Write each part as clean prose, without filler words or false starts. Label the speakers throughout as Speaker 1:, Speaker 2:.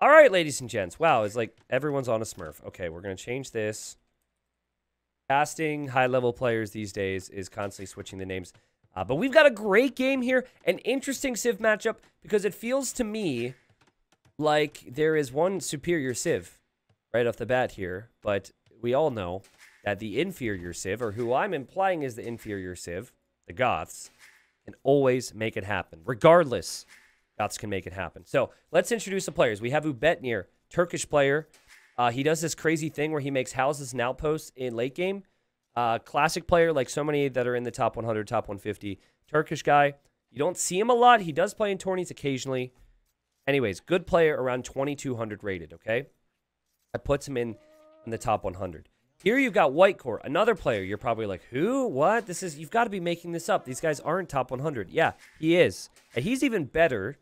Speaker 1: All right, ladies and gents. Wow, it's like everyone's on a Smurf. Okay, we're going to change this. Casting high-level players these days is constantly switching the names. But we've got a great game here, an interesting Civ matchup, because it feels to me like there is one superior Civ right off the bat here. But we all know that the inferior Civ, or who I'm implying is the inferior Civ, the Goths, can always make it happen. Regardless, Goths can make it happen. So let's introduce the players. We have Ubetnir, Turkish player. He does this crazy thing where he makes houses and outposts in late game. Classic player, like so many that are in the top 100, top 150. Turkish guy. You don't see him a lot. He does play in tourneys occasionally. Anyways, good player, around 2,200 rated, okay? That puts him in the top 100. Here you've got Whitecore, another player. You're probably like, who? What? You've got to be making this up. These guys aren't top 100. Yeah, he is. And he's even better.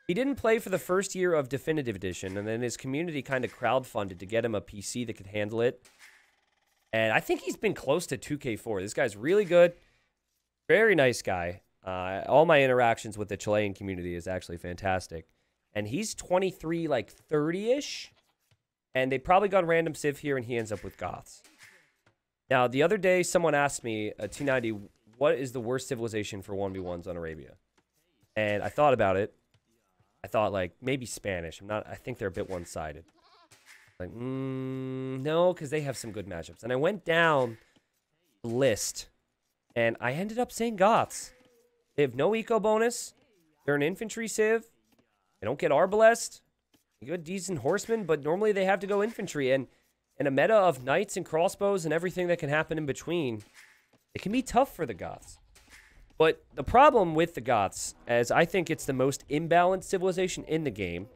Speaker 1: He didn't play for the first year of Definitive Edition, and then his community kind of crowdfunded to get him a PC that could handle it. And I think he's been close to 2K4. This guy's really good. Very nice guy. All my interactions with the Chilean community is actually fantastic. And he's 23, like 30-ish. And they probably got random Civ here, and he ends up with Goths. Now, the other day, someone asked me, 290, what is the worst civilization for 1v1s on Arabia? And I thought about it. I thought, like, maybe Spanish. I think they're a bit one-sided. Like, no, because they have some good matchups. And I went down the list, and I ended up saying Goths. They have no eco bonus. They're an infantry civ. They don't get arbalest. They get decent horsemen, but normally they have to go infantry. And in a meta of knights and crossbows and everything that can happen in between, it can be tough for the Goths. But the problem with the Goths, as I think it's the most imbalanced civilization in the game,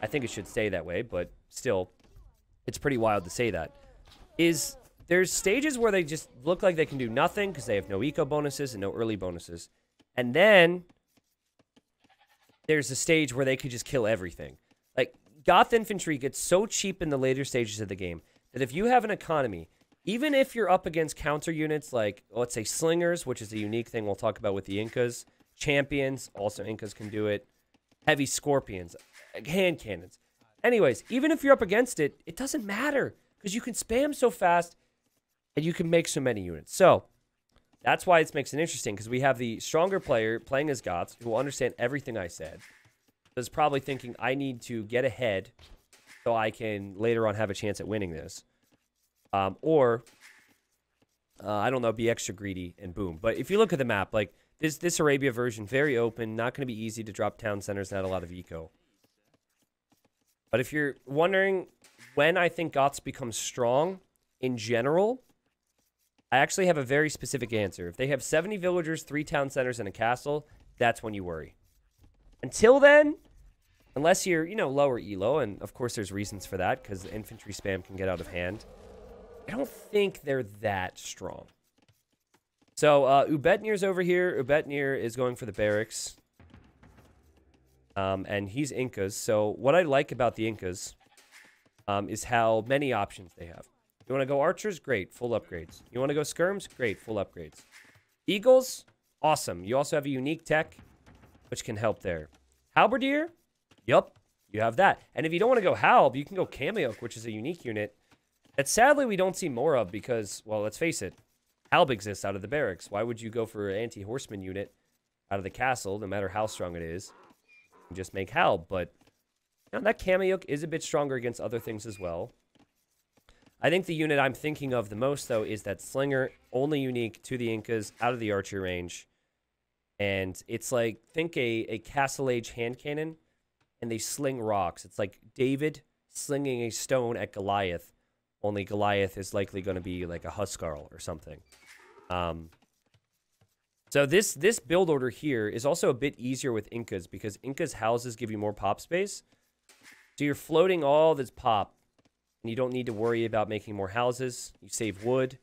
Speaker 1: I think it should stay that way, but still, it's pretty wild to say that, is there's stages where they just look like they can do nothing because they have no eco bonuses and no early bonuses. And then there's a stage where they could just kill everything. Like, Goth infantry gets so cheap in the later stages of the game that if you have an economy, even if you're up against counter units like, let's say, slingers, which is a unique thing we'll talk about with the Incas, champions, also Incas can do it, heavy scorpions, hand cannons. Anyways, even if you're up against it, it doesn't matter because you can spam so fast and you can make so many units. So that's why it makes it interesting, because we have the stronger player playing as Goths who will understand everything I said. Is probably thinking, I need to get ahead so I can later on have a chance at winning this. Or, I don't know, be extra greedy and boom. But if you look at the map, like this Arabia version, very open, not going to be easy to drop town centers, not a lot of eco. But if you're wondering when I think Goths become strong in general, I actually have a very specific answer. If they have 70 villagers, 3 town centers, and a castle, that's when you worry. Until then, unless you're, lower elo, and of course there's reasons for that, because the infantry spam can get out of hand, I don't think they're that strong. So, Ubetnir's over here. Ubetnir is going for the barracks. And he's Incas. So, what I like about the Incas is how many options they have. You want to go archers? Great, full upgrades. You want to go skirms? Great, full upgrades. Eagles? Awesome. You also have a unique tech, which can help there. Halberdier? Yup, you have that. And if you don't want to go Halb, you can go Camioke, which is a unique unit that sadly we don't see more of because, well, let's face it, Halb exists out of the barracks. Why would you go for an anti-horseman unit out of the castle, no matter how strong it is, and just make Halb? But that Camioke is a bit stronger against other things as well. I think the unit I'm thinking of the most, though, is that Slinger, only unique to the Incas, out of the archer range. And it's like, think a Castle Age hand cannon, and they sling rocks. It's like David slinging a stone at Goliath, only Goliath is likely going to be like a Huskarl or something. So this build order here is also a bit easier with Incas, because Incas houses give you more pop space. So you're floating all this pop, and you don't need to worry about making more houses. You save wood.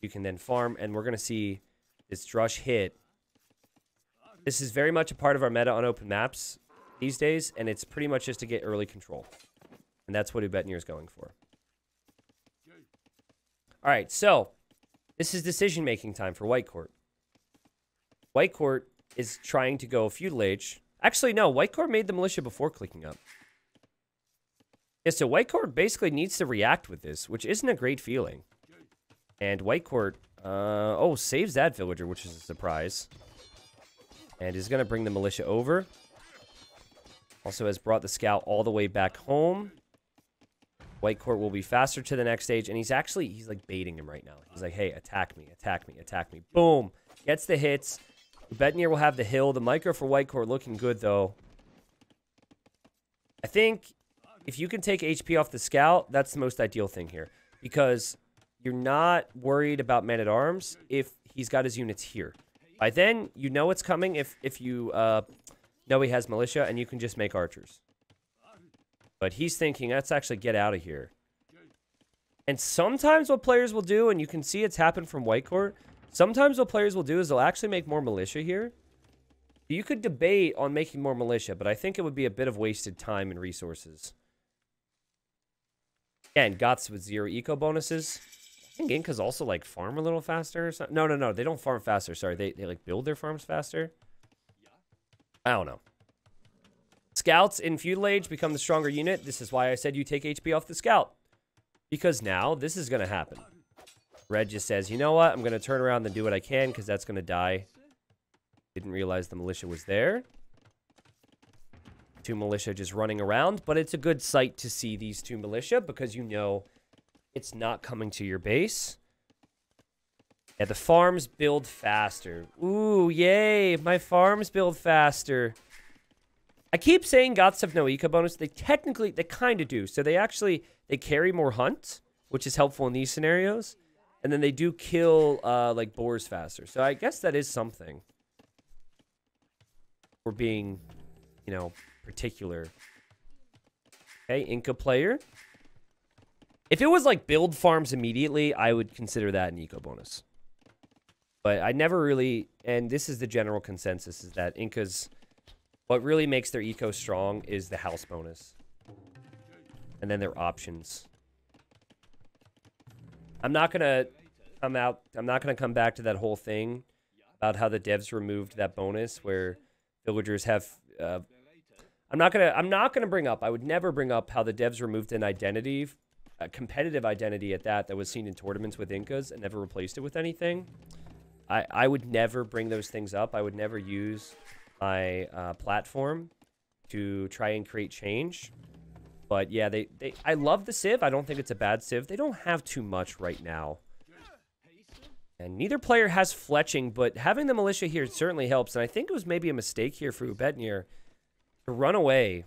Speaker 1: You can then farm, and we're going to see this Drush hit. This is very much a part of our meta on open maps these days, and it's pretty much just to get early control. And that's what Ubetnir is going for. All right, so this is decision-making time for White Court. White Court is trying to go feudal age. Actually, no, White Court made the militia before clicking up. Yeah, so White Court basically needs to react with this, which isn't a great feeling. And White Court, saves that villager, which is a surprise. And is going to bring the militia over. Also has brought the scout all the way back home. White Court will be faster to the next stage. And he's like baiting him right now. He's like, hey, attack me, attack me, attack me. Boom. Gets the hits. Ubetnir will have the hill. The micro for White Court looking good, though. I think if you can take HP off the scout, that's the most ideal thing here. Because you're not worried about men-at-arms if he's got his units here. By then, you know it's coming if you know he has militia, and you can just make archers. But he's thinking, let's actually get out of here. And sometimes what players will do, and you can see it's happened from White Court, sometimes what players will do is they'll actually make more militia here. You could debate on making more militia, but I think it would be a bit of wasted time and resources. Again, Goths with 0 eco bonuses. I think Incas also like farm a little faster or something. No. They don't farm faster. Sorry, they like build their farms faster. I don't know. Scouts in feudal age become the stronger unit. This is why I said you take HP off the scout. Because now this is going to happen. Red just says, you know what? I'm going to turn around and do what I can because that's going to die. Didn't realize the militia was there. 2 militia just running around. But it's a good sight to see these 2 militia because you know it's not coming to your base. Yeah, the farms build faster. Ooh, yay. My farms build faster. I keep saying Goths have no eco bonus. They kind of do. So they carry more hunt, which is helpful in these scenarios. And then they do kill, like, boars faster. So I guess that is something. We're being, you know, particular. Okay, Inca player. If it was, like, build farms immediately, I would consider that an eco bonus. But I never really, and this is the general consensus, is that Incas, what really makes their eco strong is the house bonus. And then their options. I'm not going to come back to that whole thing about how the devs removed that bonus where villagers have, I'm not going to bring up, I would never bring up how the devs removed an identity, a competitive identity at that was seen in tournaments with Incas and never replaced it with anything. I would never bring those things up. I would never use my platform to try and create change. But yeah, I love the Civ. I don't think it's a bad Civ. They don't have too much right now. And neither player has fletching, but having the militia here certainly helps. And I think it was maybe a mistake here for Ubetnir to run away.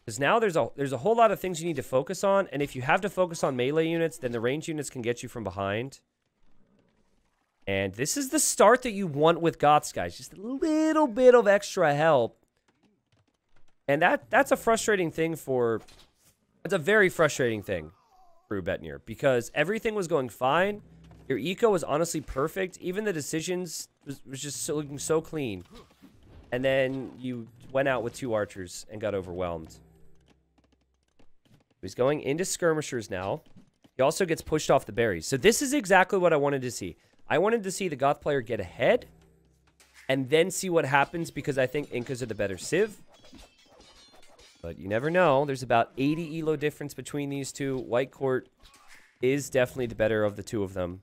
Speaker 1: Because now there's a whole lot of things you need to focus on. And if you have to focus on melee units, then the range units can get you from behind. And this is the start that you want with Goths, guys. Just a little bit of extra help. And that's a frustrating thing for... It's a very frustrating thing for Ubetnir. Because everything was going fine. Your eco was honestly perfect. Even the decisions was just looking so clean. And then you went out with 2 archers and got overwhelmed. He's going into skirmishers now. He also gets pushed off the berries. So this is exactly what I wanted to see. I wanted to see the Goth player get ahead and then see what happens because I think Incas are the better Civ. But you never know. There's about 80 elo difference between these two. White Court is definitely the better of the 2 of them.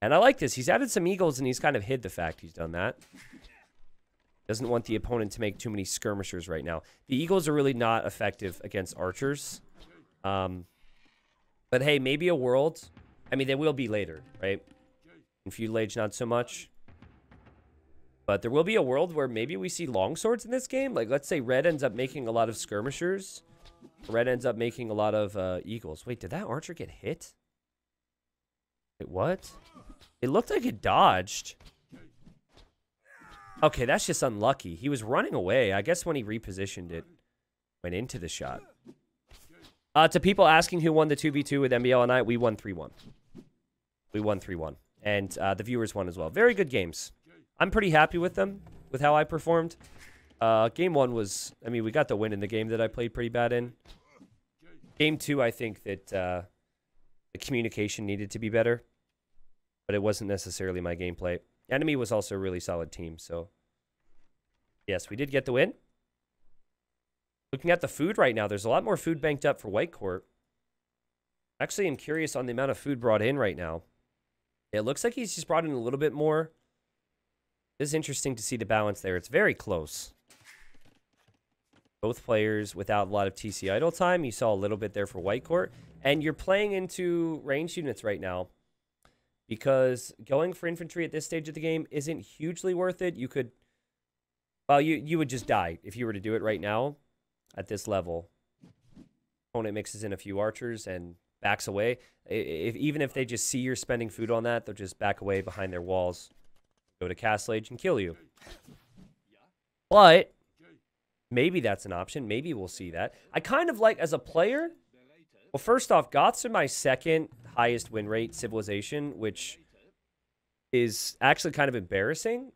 Speaker 1: And I like this. He's added some eagles and he's kind of hid the fact he's done that. Doesn't want the opponent to make too many skirmishers right now. The eagles are really not effective against archers. But hey, maybe a world. I mean, they will be later, right? In feudal age, not so much. But there will be a world where maybe we see longswords in this game. Like, let's say red ends up making a lot of skirmishers. Red ends up making a lot of eagles. Wait, did that archer get hit? Wait, what? It looked like it dodged. Okay, that's just unlucky. He was running away. I guess when he repositioned it, went into the shot. To people asking who won the 2v2 with MBL and I, we won 3-1. We won 3-1. And the viewers won as well. Very good games. I'm pretty happy with them, with how I performed. Game 1 was, I mean, we got the win in the game that I played pretty bad in. Game 2, I think that the communication needed to be better. But it wasn't necessarily my gameplay. Enemy was also a really solid team, so... Yes, we did get the win. Looking at the food right now, there's a lot more food banked up for White Court. Actually, I'm curious on the amount of food brought in right now. It looks like he's just brought in a little bit more. It is interesting to see the balance there. It's very close. Both players without a lot of TC idle time. You saw a little bit there for White Court. And you're playing into ranged units right now, because going for infantry at this stage of the game isn't hugely worth it. You could... Well, you would just die if you were to do it right now at this level. Opponent mixes in a few archers and backs away. Even if they just see you're spending food on that, they'll just back away behind their walls, go to Castle Age and kill you. But maybe that's an option. Maybe we'll see that. I kind of like, as a player... Well, first off, Goths are my second highest win rate civilization, which is actually kind of embarrassing.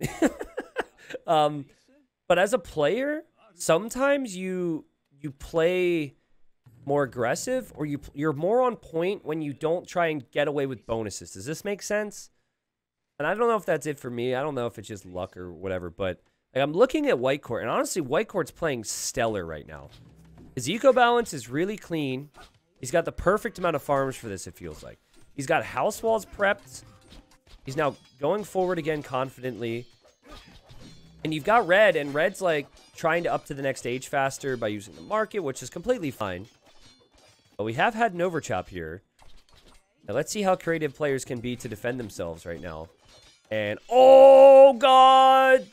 Speaker 1: But as a player, sometimes you play more aggressive, or you're more on point when you don't try and get away with bonuses. Does this make sense? And I don't know if that's it for me. I don't know if it's just luck or whatever, but like, I'm looking at White Court, and honestly, White Court's playing stellar right now. His eco balance is really clean. He's got the perfect amount of farms for this, it feels like. He's got house walls prepped. He's now going forward again confidently. And you've got Red, and Red's like trying to up to the next age faster by using the market, which is completely fine. But we have had an overchop here. Now let's see how creative players can be to defend themselves right now. And, oh, God!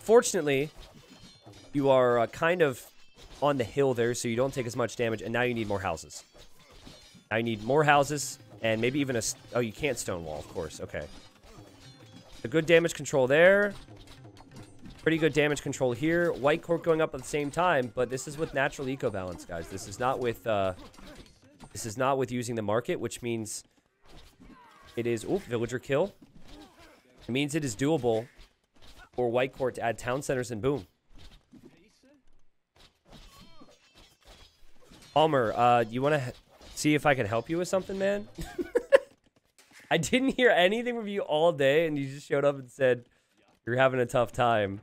Speaker 1: Fortunately, you are kind of on the hill there, so you don't take as much damage, and now you need more houses. Now you need more houses, and maybe even a... Oh, you can't stonewall, of course. Okay. A good damage control there. Pretty good damage control here. White Court going up at the same time, but this is with natural eco balance, guys. This is not with using the market, which means it is... Oop, villager kill. It means it is doable for White Court to add town centers, and boom. Palmer, you want to see if I can help you with something, man? I didn't hear anything from you all day, and you just showed up and said you're having a tough time.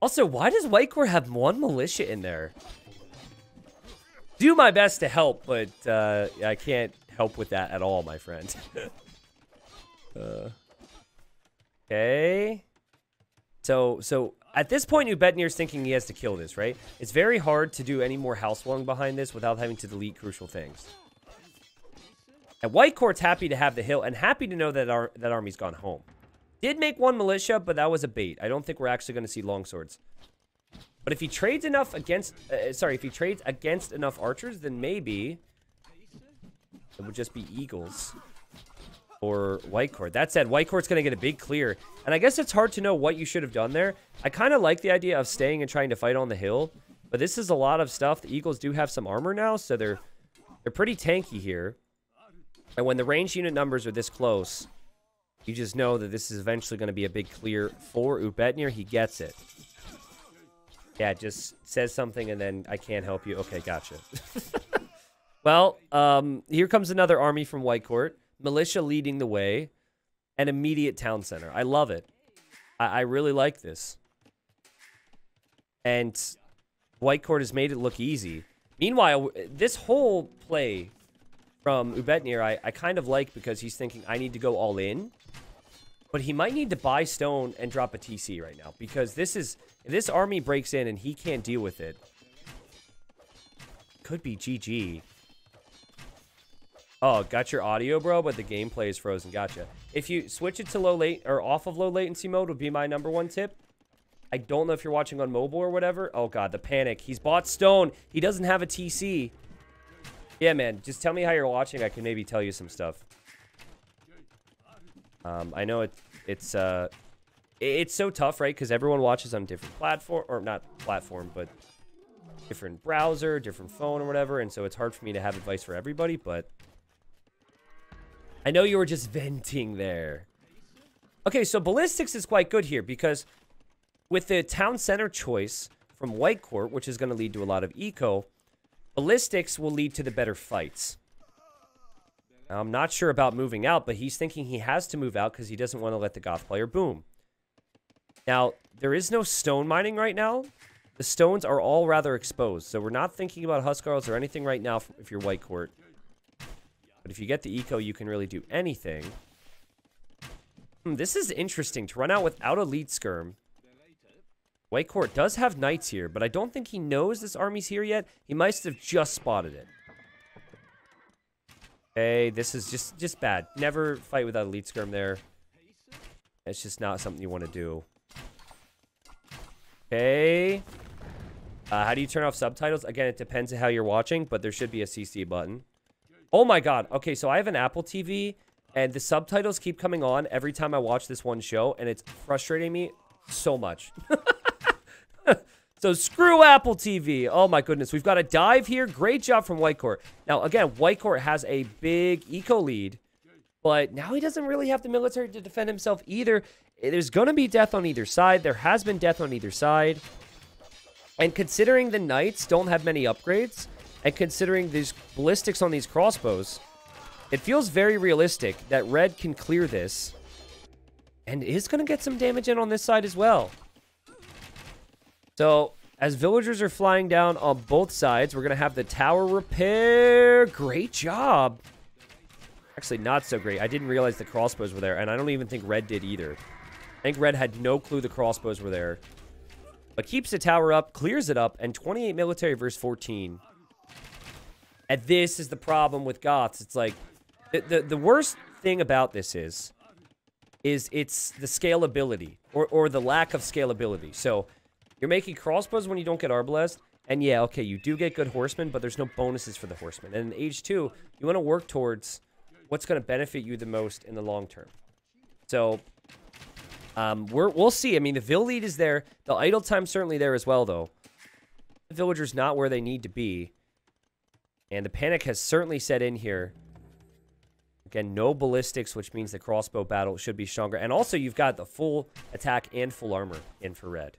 Speaker 1: Also, why does White Court have one militia in there? Do my best to help, but I can't help with that at all, my friend. Okay. So at this point, Ubetnir's thinking he has to kill this, right? It's very hard to do any more house walling behind this without having to delete crucial things. And White Court's happy to have the hill and happy to know that that army's gone home. Did make one militia, but that was a bait. I don't think we're actually going to see longswords. But if he trades enough against... if he trades against enough archers, then maybe it would just be eagles or White Court. That said, White Court's going to get a big clear. And I guess it's hard to know what you should have done there. I kind of like the idea of staying and trying to fight on the hill. But this is a lot of stuff. The eagles do have some armor now, so they're pretty tanky here. And when the ranged unit numbers are this close, you just know that this is eventually going to be a big clear for Ubetnir. He gets it. Yeah, it just says something and then I can't help you. Okay, gotcha. Well, here comes another army from White Court. Militia leading the way. An immediate town center. I love it. I really like this. And White Court has made it look easy. Meanwhile, this whole play from Ubetnir, I kind of like, because he's thinking, I need to go all in. But he might need to buy stone and drop a TC right now. Because this is... If this army breaks in and he can't deal with it, could be GG. Oh, got your audio, bro, but the gameplay is frozen. Gotcha. If you switch it to off of low latency mode would be my #1 tip. I don't know if you're watching on mobile or whatever. Oh, God, the panic. He's bought stone. He doesn't have a TC. Yeah, man, just tell me how you're watching. I can maybe tell you some stuff. I know it's so tough, right? Because everyone watches on different platform, or not platform, but different browser, different phone or whatever. And so it's hard for me to have advice for everybody, but I know you were just venting there. Okay, so ballistics is quite good here because with the town center choice from White Court, which is going to lead to a lot of eco, ballistics will lead to the better fights. Now, I'm not sure about moving out, but he's thinking he has to move out because he doesn't want to let the Goth player boom. Now, there is no stone mining right now, the stones are all rather exposed. So we're not thinking about Huskarls or anything right now if you're White Court. But if you get the eco, you can really do anything. This is interesting. To run out without Elite Skirm. White Court does have knights here, but I don't think he knows this army's here yet. He might have just spotted it. Okay, this is just bad. Never fight without Elite Skirm there. It's just not something you want to do. Okay. How do you turn off subtitles? Again, it depends on how you're watching, but there should be a CC button. Oh my god. Okay, so I have an Apple TV, and the subtitles keep coming on every time I watch this one show, and it's frustrating me so much. So screw Apple TV. Oh my goodness. We've got a dive here. Great job from White Court. Now, again, White Court has a big eco lead, but now he doesn't really have the military to defend himself either. There's going to be death on either side. There has been death on either side. And considering the knights don't have many upgrades, and considering these ballistics on these crossbows, it feels very realistic that red can clear this and is going to get some damage in on this side as well. So, as villagers are flying down on both sides, we're going to have the tower repair. Great job. Actually, not so great. I didn't realize the crossbows were there, and I don't even think red did either. I think red had no clue the crossbows were there. But keeps the tower up, clears it up, and 28 military versus 14. And this is the problem with Goths. It's like, the worst thing about this is it's the scalability, or the lack of scalability. So, you're making crossbows when you don't get arbalest, and yeah, okay, you do get good horsemen, but there's no bonuses for the horsemen. And in Age 2, you want to work towards what's going to benefit you the most in the long term. So, we'll see. I mean, the Vill lead is there. The idle time's certainly there as well, though. The villagers not where they need to be. And the panic has certainly set in here. Again, no ballistics, which means the crossbow battle should be stronger. And also, you've got the full attack and full armor in for red.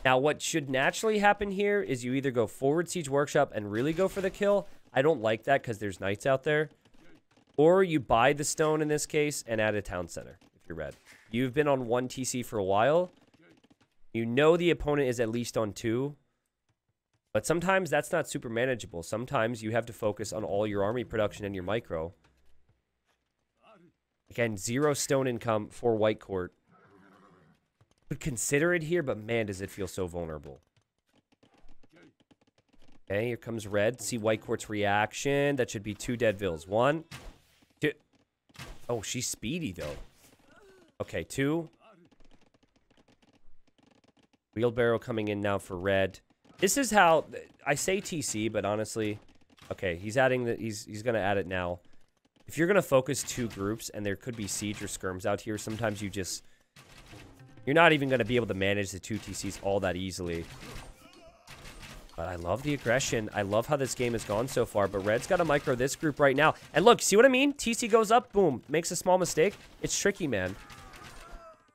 Speaker 1: Now, what should naturally happen here is you either go forward Siege Workshop and really go for the kill. I don't like that because there's knights out there. Or you buy the stone in this case and add a town center if you're red. You've been on 1 TC for a while. You know the opponent is at least on 2. But sometimes that's not super manageable. Sometimes you have to focus on all your army production and your micro. Again, 0 stone income for White Court. Would consider it here, but man, does it feel so vulnerable. Okay, here comes red. See White Court's reaction. That should be 2 dead vills. 1, 2. Oh, she's speedy, though. Okay, 2. Wheelbarrow coming in now for red. This is how... I say TC, but honestly... Okay, he's adding the... He's going to add it now. If you're going to focus 2 groups, and there could be siege or skirms out here, sometimes you just... You're not even going to be able to manage the 2 TCs all that easily. But I love the aggression. I love how this game has gone so far. But red's got to micro this group right now. And look, see what I mean? TC goes up, boom. Makes a small mistake. It's tricky, man.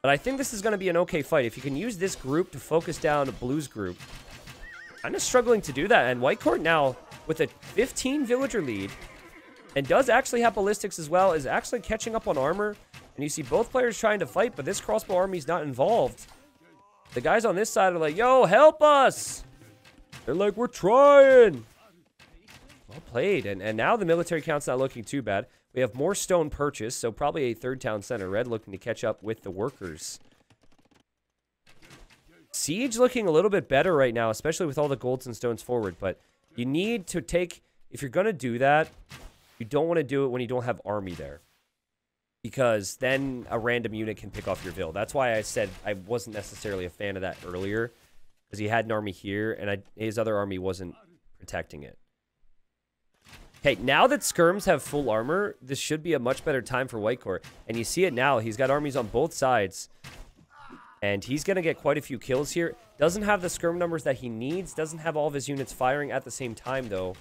Speaker 1: But I think this is going to be an okay fight. If you can use this group to focus down a blues group. Kind of struggling to do that. And White Court now, with a 15 villager lead, and does actually have ballistics as well, is actually catching up on armor. And you see both players trying to fight, but this crossbow army's not involved. The guys on this side are like, yo, help us! They're like, we're trying! Well played. And now the military count's not looking too bad. We have more stone purchased, so probably a 3rd town center. Red looking to catch up with the workers. Siege looking a little bit better right now, especially with all the golds and stones forward. But you need to take... If you're going to do that, you don't want to do it when you don't have army there. Because then a random unit can pick off your Vill. That's why I said I wasn't necessarily a fan of that earlier. Because he had an army here, and his other army wasn't protecting it. Okay, now that skirms have full armor, this should be a much better time for White Court. And you see it now. He's got armies on both sides. And he's going to get quite a few kills here. Doesn't have the skirm numbers that he needs. Doesn't have all of his units firing at the same time, though.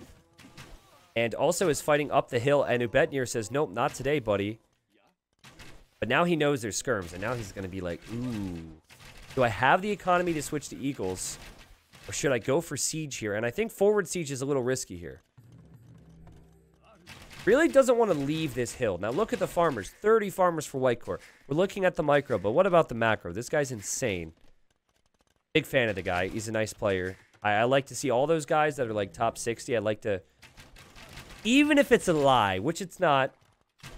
Speaker 1: And also is fighting up the hill. And Ubetnir says, nope, not today, buddy. But now he knows there's skirms, and now he's going to be like, ooh. Do I have the economy to switch to Eagles? Or should I go for Siege here? And I think forward Siege is a little risky here. Really doesn't want to leave this hill. Now look at the farmers. 30 farmers for White Court. We're looking at the micro, but what about the macro? This guy's insane. Big fan of the guy. He's a nice player. I like to see all those guys that are like top 60. I like to, even if it's a lie, which it's not,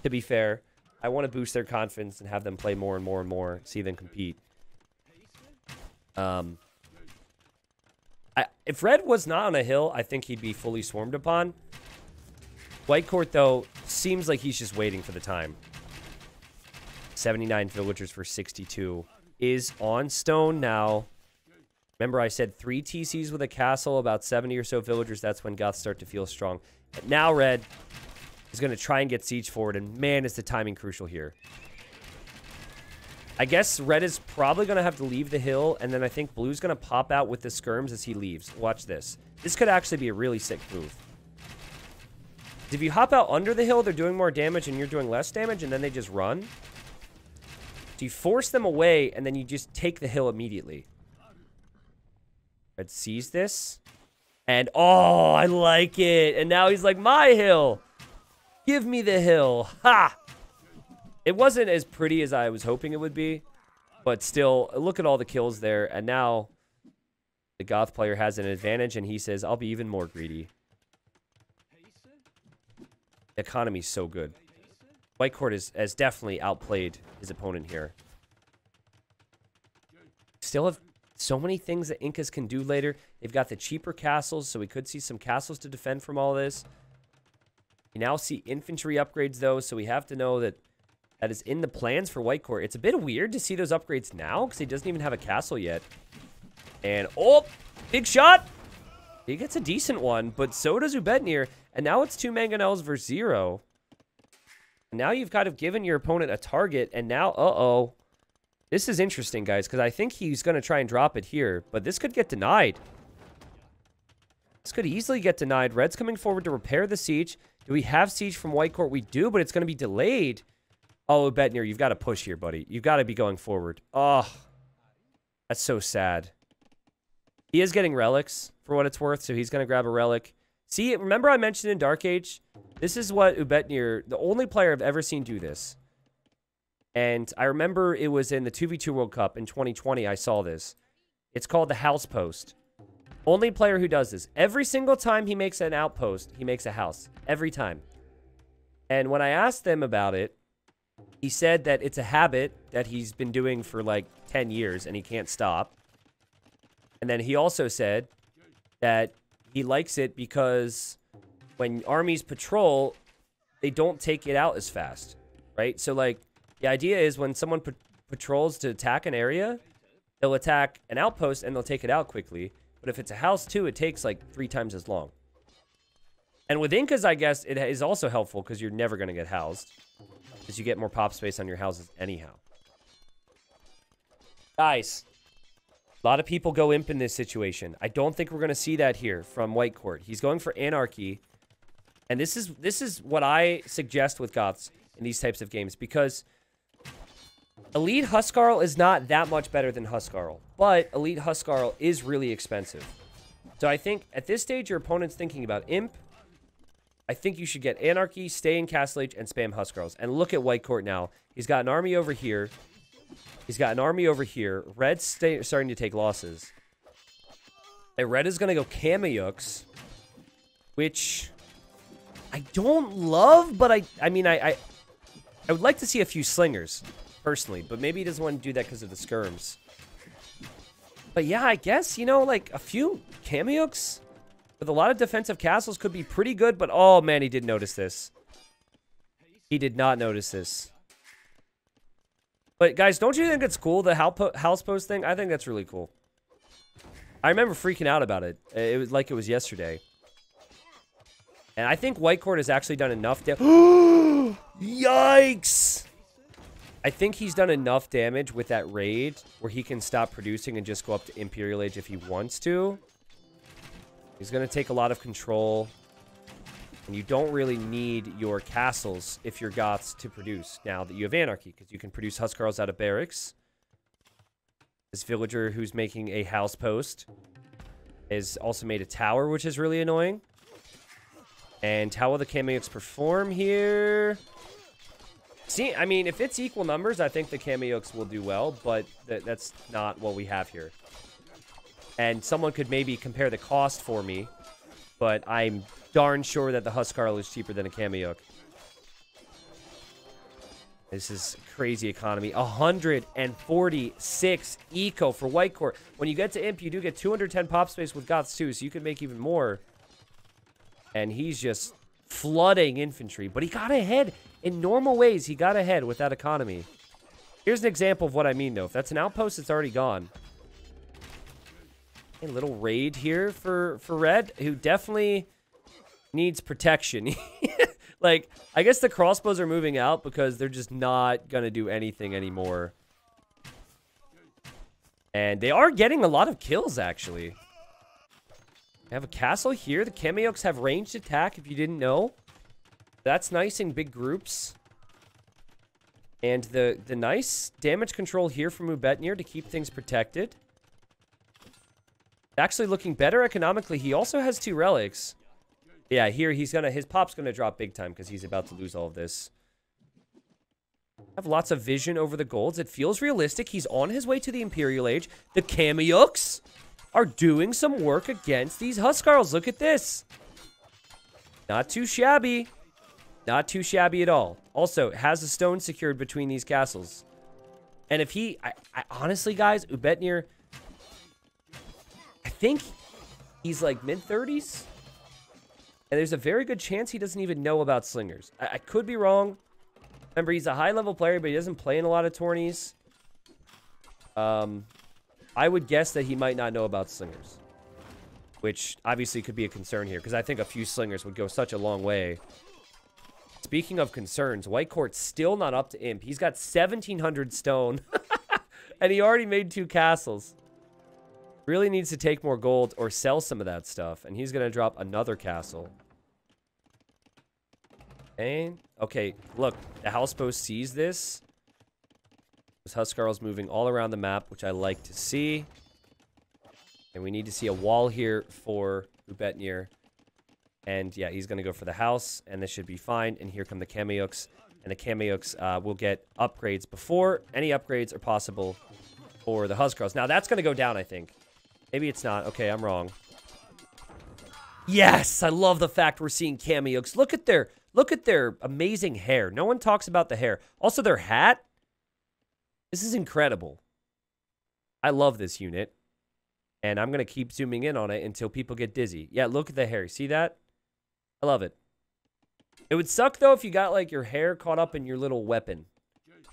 Speaker 1: to be fair, I want to boost their confidence and have them play more and more and more, see them compete. If Red was not on a hill, I think he'd be fully swarmed upon. White Court, though, seems like he's just waiting for the time. 79 villagers for 62 is on stone now. Remember, I said 3 TCs with a castle, about 70 or so villagers. That's when Goths start to feel strong. But now Red is going to try and get siege forward, and man, is the timing crucial here. I guess Red is probably going to have to leave the hill, and then I think Blue's going to pop out with the skirms as he leaves. Watch this. This could actually be a really sick move. If you hop out under the hill, they're doing more damage and you're doing less damage, and then they just run. So you force them away, and then you just take the hill immediately. Red sees this. And, oh, I like it. And now he's like, my hill. Give me the hill. Ha! It wasn't as pretty as I was hoping it would be. But still, look at all the kills there. And now the Goth player has an advantage, and he says, I'll be even more greedy. The economy's so good. White Court has definitely outplayed his opponent here. Still have so many things that Incas can do later. They've got the cheaper castles, so we could see some castles to defend from all this. We now see infantry upgrades, though, so we have to know that that is in the plans for White Court. It's a bit weird to see those upgrades now, because he doesn't even have a castle yet. And, oh, big shot! He gets a decent one, but so does Ubetnir. And now it's 2 mangonels versus 0. Now you've kind of given your opponent a target, and now, uh-oh. This is interesting, guys, because I think he's going to try and drop it here, but this could get denied. This could easily get denied. Red's coming forward to repair the siege. Do we have siege from White Court? We do, but it's going to be delayed. Oh, Ubetnir, you've got to push here, buddy. You've got to be going forward. Oh, that's so sad. He is getting relics, for what it's worth, so he's going to grab a relic. See, remember I mentioned in Dark Age? This is what Ubetnir, the only player I've ever seen do this. And I remember it was in the 2v2 World Cup in 2020 I saw this. It's called the house post. Only player who does this. Every single time he makes an outpost, he makes a house. Every time. And when I asked them about it, he said that it's a habit that he's been doing for like 10 years and he can't stop. And then he also said that he likes it because when armies patrol, they don't take it out as fast, right? So, like, the idea is when someone patrols to attack an area, they'll attack an outpost and they'll take it out quickly. But if it's a house, too, it takes, like, 3 times as long. And with Incas, I guess, it is also helpful because you're never going to get housed. Because you get more pop space on your houses anyhow. Guys, a lot of people go imp in this situation. I don't think we're going to see that here from White Court. He's going for anarchy. And this is what I suggest with Goths in these types of games. Because Elite Huskarl is not that much better than Huskarl. But Elite Huskarl is really expensive. So I think at this stage, your opponent's thinking about imp. I think you should get anarchy, stay in Castle Age, and spam Huskarls. And look at White Court now. He's got an army over here. He's got an army over here. Red's starting to take losses. And Red is going to go Kameyuks, which I don't love, but I mean, I would like to see a few slingers, personally, but maybe he doesn't want to do that because of the skirms. But yeah, I guess, you know, like a few Kameyuks with a lot of defensive castles could be pretty good, but oh man, he didn't notice this. He did not notice this. But guys, don't you think it's cool, the house post thing? I think that's really cool. I remember freaking out about it. It was like it was yesterday. And I think White Court has actually done enough damage. Yikes! I think he's done enough damage with that raid where he can stop producing and just go up to Imperial Age if he wants to. He's going to take a lot of control. And you don't really need your castles if you're Goths to produce now that you have anarchy, because you can produce Huskarls out of barracks. This villager who's making a house post has also made a tower, which is really annoying. And how will the Kameyuks perform here? See, I mean, if it's equal numbers, I think the Kameyuks will do well, but that's not what we have here. And someone could maybe compare the cost for me, but I'm darn sure that the Huskarl is cheaper than a Kameyuk. This is crazy economy. 146 eco for White Court. When you get to Imp, you do get 210 pop space with Goths too, so you can make even more. And he's just flooding infantry. But he got ahead. In normal ways, he got ahead with that economy. Here's an example of what I mean, though. If that's an outpost, it's already gone. A little raid here for Red, who definitely needs protection. Like, I guess the crossbows are moving out because they're just not going to do anything anymore. And they are getting a lot of kills, actually. They have a castle here. The Kameyuks have ranged attack, if you didn't know. That's nice in big groups. And the nice damage control here from Ubetnir to keep things protected. Actually looking better economically. He also has 2 relics. Yeah, here his pop's gonna drop big time because he's about to lose all of this. Have lots of vision over the golds. It feels realistic. He's on his way to the Imperial Age. The Kameyuks are doing some work against these Huskarls. Look at this. Not too shabby. Not too shabby at all. Also, has a stone secured between these castles. And if he... I honestly, guys, Ubetnir... I think he's like mid-30s. And there's a very good chance he doesn't even know about slingers. I could be wrong. Remember, he's a high-level player, but he doesn't play in a lot of tourneys. I would guess that he might not know about slingers. Which obviously could be a concern here, because I think a few slingers would go such a long way. Speaking of concerns, White Court's still not up to Imp. He's got 1,700 stone. And he already made 2 castles. Really needs to take more gold or sell some of that stuff. And he's going to drop another castle. And, okay, look. The housepost sees this. This Huskarl's moving all around the map, which I like to see. And we need to see a wall here for Ubetnir. And, yeah, he's going to go for the house. And this should be fine. And here come the Kameyuks. And the Kameyuks will get upgrades before any upgrades are possible for the Huskarls. Now, that's going to go down, I think. Maybe it's not. Okay, I'm wrong. Yes! I love the fact we're seeing Kameyuks. Look at their amazing hair. No one talks about the hair. Also, their hat. This is incredible. I love this unit. And I'm going to keep zooming in on it until people get dizzy. Yeah, look at the hair. See that? I love it. It would suck, though, if you got, like, your hair caught up in your little weapon.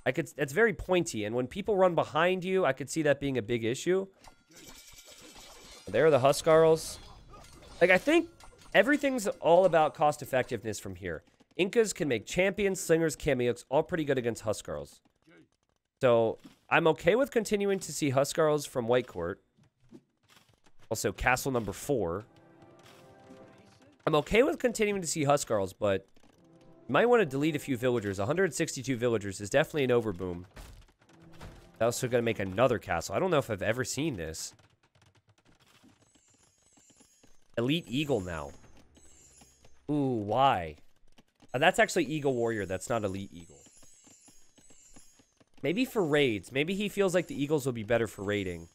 Speaker 1: It's very pointy. And when people run behind you, I could see that being a big issue. There are the Huskarls. Like, I think everything's all about cost effectiveness from here. Incas can make champions, slingers, Kameyuks, all pretty good against Huskarls. So, I'm okay with continuing to see Huskarls from White Court. Also, castle number 4. I'm okay with continuing to see Huskarls, but you might want to delete a few villagers. 162 villagers is definitely an overboom. They're also going to make another castle. I don't know if I've ever seen this. Elite Eagle now. Ooh, why? That's actually Eagle Warrior. That's not Elite Eagle. Maybe for raids. Maybe he feels like the Eagles will be better for raiding.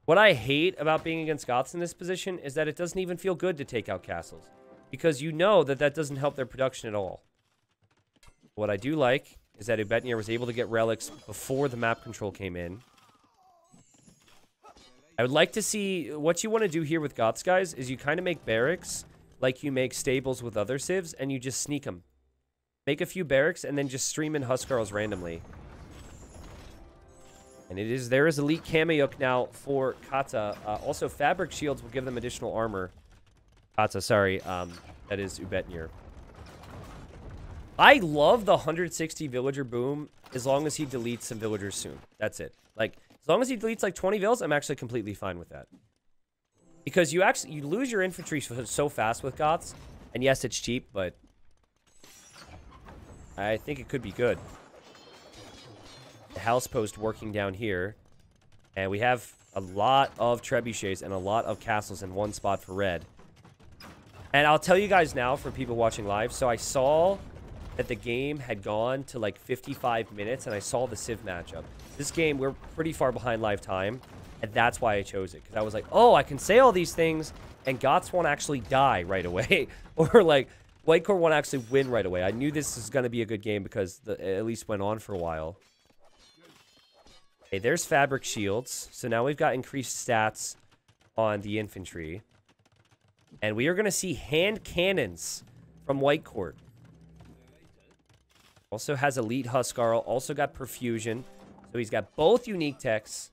Speaker 1: What I hate about being against Goths in this position is that it doesn't even feel good to take out castles. Because you know that that doesn't help their production at all. What I do like is that Ubetnir was able to get relics before the map control came in. I would like to see... What you want to do here with Goths, guys, is you kind of make barracks like you make stables with other civs, and you just sneak them. Make a few barracks, and then just stream in Huskarls randomly. And there is Elite Kameyuk now for Kata. Also, Fabric Shields will give them additional armor. Kata, sorry. That is Ubetnir. I love the 160 villager boom as long as he deletes some villagers soon. That's it. Like... As long as he deletes like 20 vills, I'm actually completely fine with that. Because you lose your infantry so fast with Goths. And yes, it's cheap, but I think it could be good. The house post working down here. And we have a lot of trebuchets and a lot of castles in one spot for red. And I'll tell you guys now for people watching live. So I saw that the game had gone to like 55 minutes and I saw the Civ matchup. This game, we're pretty far behind live time. And that's why I chose it. Because I was like, oh, I can say all these things, and Goths won't actually die right away. Or, like, White Court won't actually win right away. I knew this was going to be a good game because it at least went on for a while. Okay, there's Fabric Shields. So now we've got increased stats on the infantry. And we are going to see hand cannons from White Court. Also has Elite Huskarl. Also got Perfusion. So he's got both unique techs.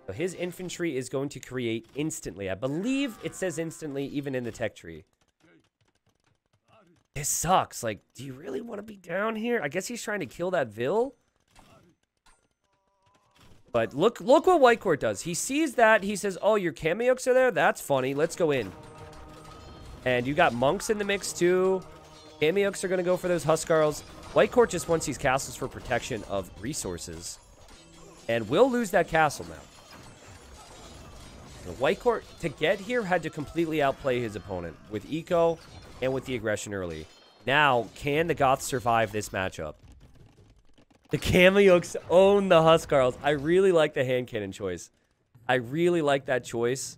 Speaker 1: So his infantry is going to create instantly. I believe it says instantly even in the tech tree. This sucks. Like, do you really want to be down here? I guess he's trying to kill that Vil. But look what White Court does. He sees that. He says, oh, your Kameyuks are there? That's funny. Let's go in. And you got monks in the mix too. Kameyuks are going to go for those Huskarls. White Court just wants these castles for protection of resources. And we'll lose that castle now. The White Court, to get here, had to completely outplay his opponent with eco and with the aggression early. Now, can the Goths survive this matchup? The Kameyuks own the Huskarls. I really like the hand cannon choice. I really like that choice.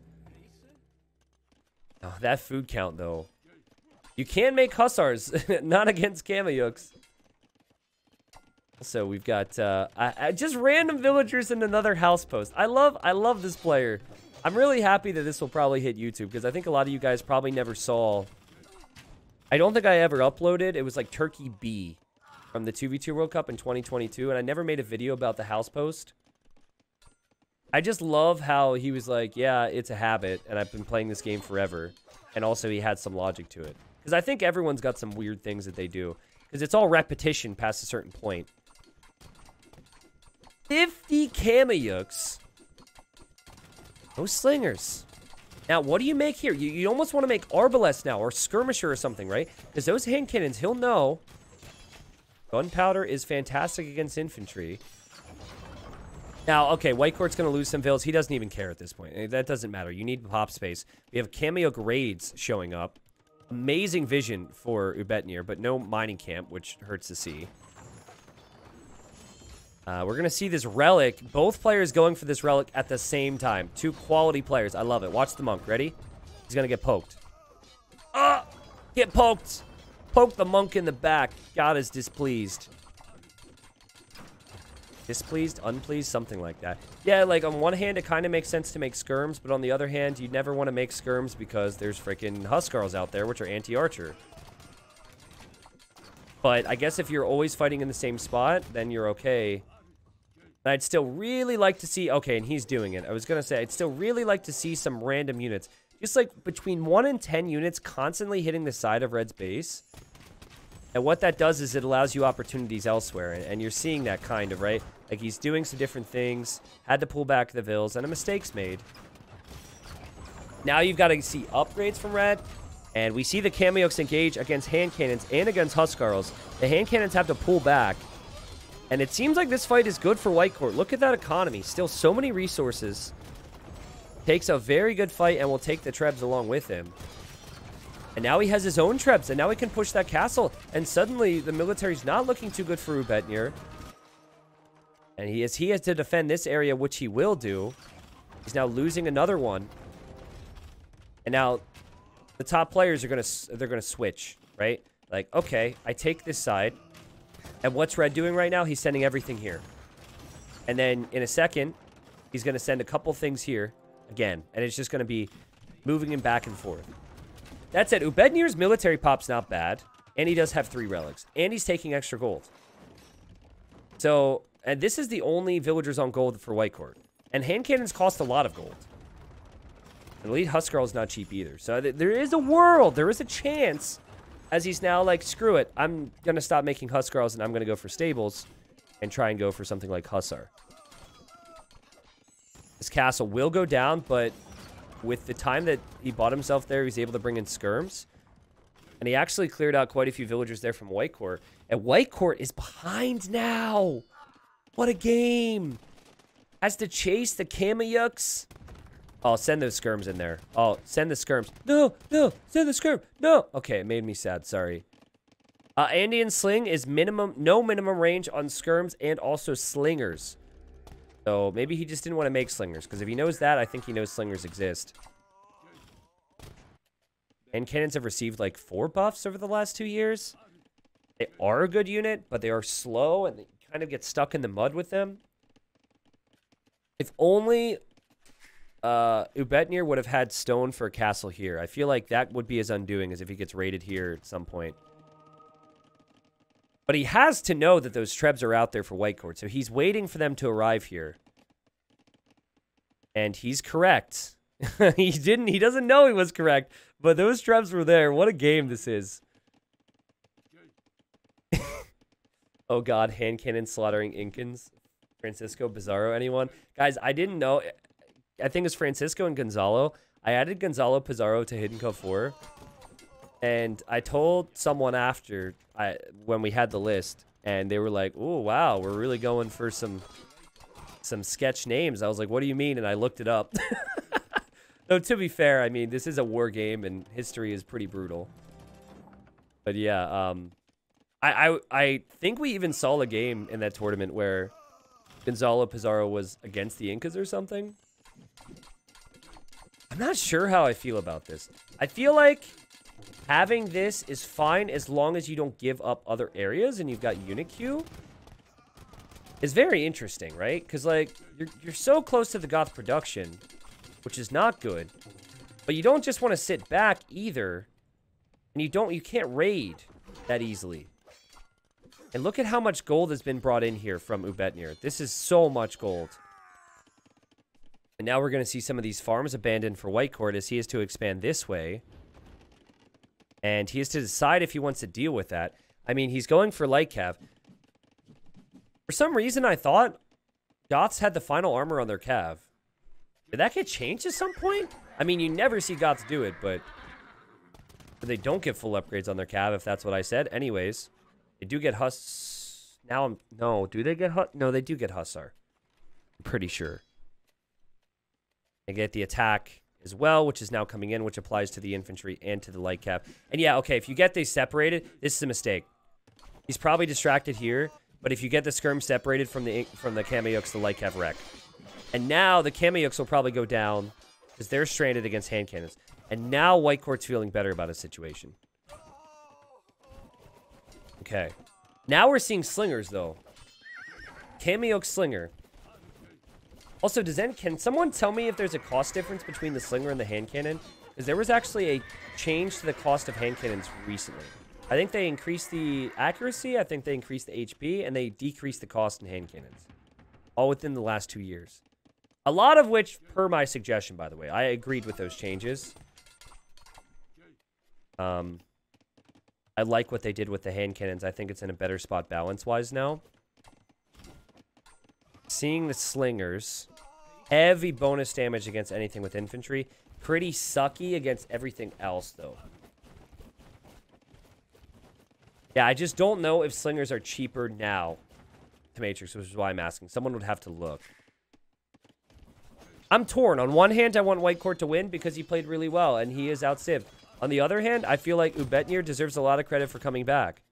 Speaker 1: Oh, that food count, though. You can make Hussars, not against Kameyuks. So we've got just random villagers in another house post. I love this player. I'm really happy that this will probably hit YouTube because I think a lot of you guys probably never saw. I don't think I ever uploaded. It was like Turkey B from the 2v2 World Cup in 2022, and I never made a video about the house post. I just love how he was like, yeah, it's a habit, and I've been playing this game forever. And also he had some logic to it. Because I think everyone's got some weird things that they do. Because it's all repetition past a certain point. 50 Kameyuks. No slingers. Now, what do you make here? You almost want to make Arbalest now, or Skirmisher or something, right? Because those hand cannons, he'll know. Gunpowder is fantastic against infantry. Now, okay, White Court's going to lose some vills. He doesn't even care at this point. That doesn't matter. You need pop space. We have Kameyuk raids showing up. Amazing vision for Ubetnir, but no mining camp, which hurts to see. We're going to see this relic. Both players going for this relic at the same time. Two quality players. I love it. Watch the monk. Ready? He's going to get poked. Get poked. Poke the monk in the back. God is displeased. Displeased, unpleased, something like that. Yeah, like on one hand, it kind of makes sense to make skirms, but on the other hand, you never want to make skirms because there's freaking Huskarls out there, which are anti-archer. But I guess if you're always fighting in the same spot, then you're okay. And I'd still really like to see... Okay, and he's doing it. I was going to say, I'd still really like to see some random units. Just like between 1 and 10 units constantly hitting the side of Red's base. And what that does is it allows you opportunities elsewhere. And you're seeing that kind of, right? Like, he's doing some different things. Had to pull back the vills, and a mistake's made. Now you've got to see upgrades from Red. And we see the Kameyuks engage against hand cannons and against Huskarls. The hand cannons have to pull back. And it seems like this fight is good for White Court. Look at that economy. Still so many resources. Takes a very good fight and will take the Trebs along with him. And now he has his own Trebs, and now he can push that castle. And suddenly, the military's not looking too good for Ubetnir. And he has to defend this area, which he will do. He's now losing another one. And now, the top players are gonna switch, right? Like, okay, I take this side. And what's Red doing right now? He's sending everything here. And then, in a second, he's gonna send a couple things here again. And it's just gonna be moving him back and forth. That said, Ubetnir's military pop's not bad. And he does have 3 relics. And he's taking extra gold. So, and this is the only villagers on gold for White Court. And hand cannons cost a lot of gold. And Elite Huskarl is not cheap either. So there is a world, there is a chance, as he's now like, screw it. I'm going to stop making Huskarls and I'm going to go for stables and try and go for something like Hussar. This castle will go down, but with the time that he bought himself there, he's able to bring in skirms. And he actually cleared out quite a few villagers there from White Court. And White Court is behind now. What a game. Has to chase the Kameyuks. Oh, send those skirms in there. Oh, send the skirms. No, no, send the skirm. No. Okay, it made me sad. Sorry. Andean Sling is no minimum range on skirms and also slingers. So maybe he just didn't want to make slingers. Because if he knows that, I think he knows slingers exist. And cannons have received like 4 buffs over the last 2 years. They are a good unit, but they are slow and they kind of get stuck in the mud with them. If only Ubetnir would have had stone for a castle here. I feel like that would be his undoing, as if he gets raided here at some point. But he has to know that those trebs are out there for White Court, so he's waiting for them to arrive here. And he's correct. He doesn't know he was correct, but those trebs were there. What a game this is. Oh god, hand cannon slaughtering Incans. Francisco, Pizarro, anyone? Guys, I didn't know. I think it's Francisco and Gonzalo. I added Gonzalo Pizarro to Hidden Cove 4. And I told someone after, when we had the list, and they were like, "Oh wow, we're really going for some sketch names." I was like, "What do you mean?" And I looked it up. Though to be fair, I mean, this is a war game, and history is pretty brutal. But yeah, I think we even saw a game in that tournament where Gonzalo Pizarro was against the Incas or something. I'm not sure how I feel about this. I feel like having this is fine as long as you don't give up other areas and you've got unit queue. It's very interesting, right? Because like you're so close to the Goth production, which is not good. But you don't just want to sit back either. And you can't raid that easily. And look at how much gold has been brought in here from Ubetnir. This is so much gold. And now we're going to see some of these farms abandoned for White Court as he has to expand this way. And he has to decide if he wants to deal with that. I mean, he's going for light cav. For some reason, I thought Goths had the final armor on their cav. Did that get changed at some point? I mean, you never see Goths do it, but they don't get full upgrades on their cav, if that's what I said. Anyways, they do get Hus... Now no, do they get Hus... No, they do get Hussar. I'm pretty sure. They get the attack as well, which is now coming in, which applies to the infantry and to the light cav. And yeah, okay, if you get these separated, this is a mistake. He's probably distracted here, but if you get the skirm separated from the Kameyuks, the light cav wreck. And now the Kameyuks will probably go down because they're stranded against hand cannons. And now White Court's feeling better about his situation. Okay. Now we're seeing slingers, though. Kameyuk slinger. Also, can someone tell me if there's a cost difference between the slinger and the hand cannon? Because there was actually a change to the cost of hand cannons recently. I think they increased the accuracy, I think they increased the HP, and they decreased the cost in hand cannons. All within the last 2 years. A lot of which, per my suggestion, by the way. I agreed with those changes. I like what they did with the hand cannons. I think it's in a better spot balance-wise now. Seeing the slingers. Heavy bonus damage against anything with infantry. Pretty sucky against everything else, though. Yeah, I just don't know if slingers are cheaper now to Matrix, which is why I'm asking. Someone would have to look. I'm torn. On one hand, I want White Court to win because he played really well, and he is out-civved. On the other hand, I feel like Ubetnir deserves a lot of credit for coming back.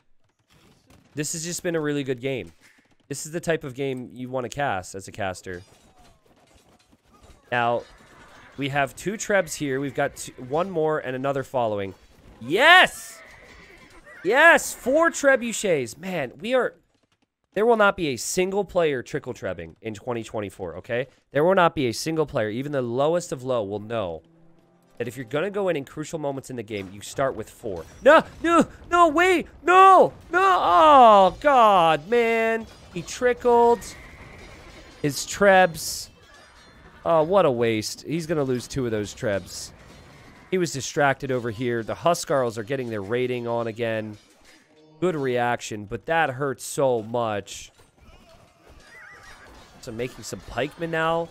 Speaker 1: This has just been a really good game. This is the type of game you want to cast as a caster. Now, we have 2 trebs here. We've got 1 more and another following. Yes! Yes! 4 trebuchets. Man, we are... There will not be a single player trickle trebbing in 2024, okay? There will not be a single player, even the lowest of low, will know that if you're going to go in crucial moments in the game, you start with 4. No, no, no, wait, no, no. Oh, God, man. He trickled his trebs. Oh, what a waste. He's going to lose 2 of those trebs. He was distracted over here. The Huskarls are getting their rating on again. Good reaction, but that hurts so much. So making some pikemen now.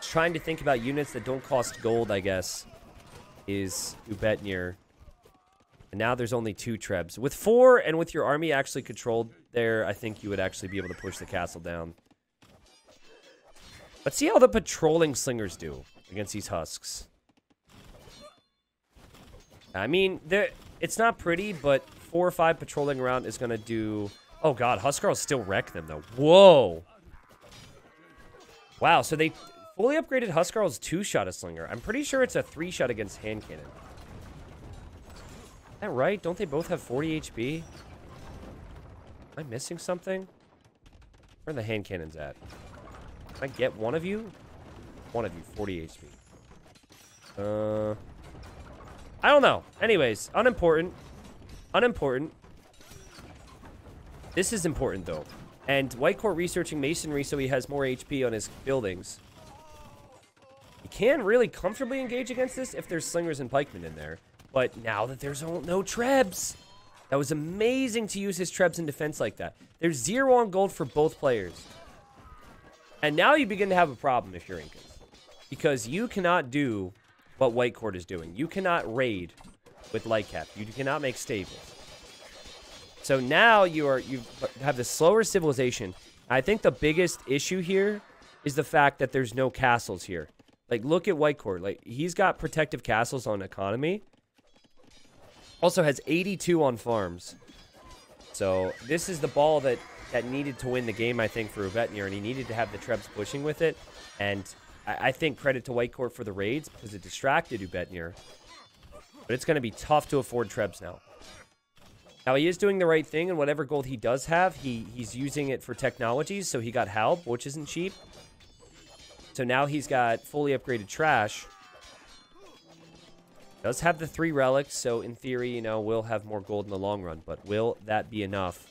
Speaker 1: Trying to think about units that don't cost gold, I guess, is Ubetnir. And now there's only 2 trebs. With 4 and with your army actually controlled there, I think you would actually be able to push the castle down. Let's see how the patrolling slingers do against these husks. I mean, it's not pretty, but 4 or 5 patrolling around is going to do... Oh, God. Huskarls still wreck them, though. Whoa. Wow, so they fully upgraded Huskarl's 2-shot a slinger. I'm pretty sure it's a 3-shot against hand cannon. Is that right? Don't they both have 40 HP? Am I missing something? Where are the hand cannons at? Can I get one of you? One of you, 40 HP. I don't know. Anyways, unimportant. Unimportant. This is important, though. And White Court researching masonry so he has more HP on his buildings. You can really comfortably engage against this if there's slingers and pikemen in there. But now that there's no trebs, that was amazing to use his trebs in defense like that. There's 0 on gold for both players. And now you begin to have a problem if you're Incas. Because you cannot do what White Court is doing. You cannot raid with Lightcap. You cannot make stables. So now you have this slower civilization. I think the biggest issue here is the fact that there's no castles here. Like, look at White Court. Like, he's got protective castles on economy. Also has 82 on farms. So this is the ball that needed to win the game, I think, for Ubetnir, and he needed to have the trebs pushing with it. And I think credit to White Court for the raids because it distracted Ubetnir. But it's going to be tough to afford trebs now. Now, he is doing the right thing, and whatever gold he does have, he's using it for technologies, so he got Halb, which isn't cheap. So now he's got fully upgraded trash. Does have the 3 relics, so in theory, you know, will have more gold in the long run. But will that be enough?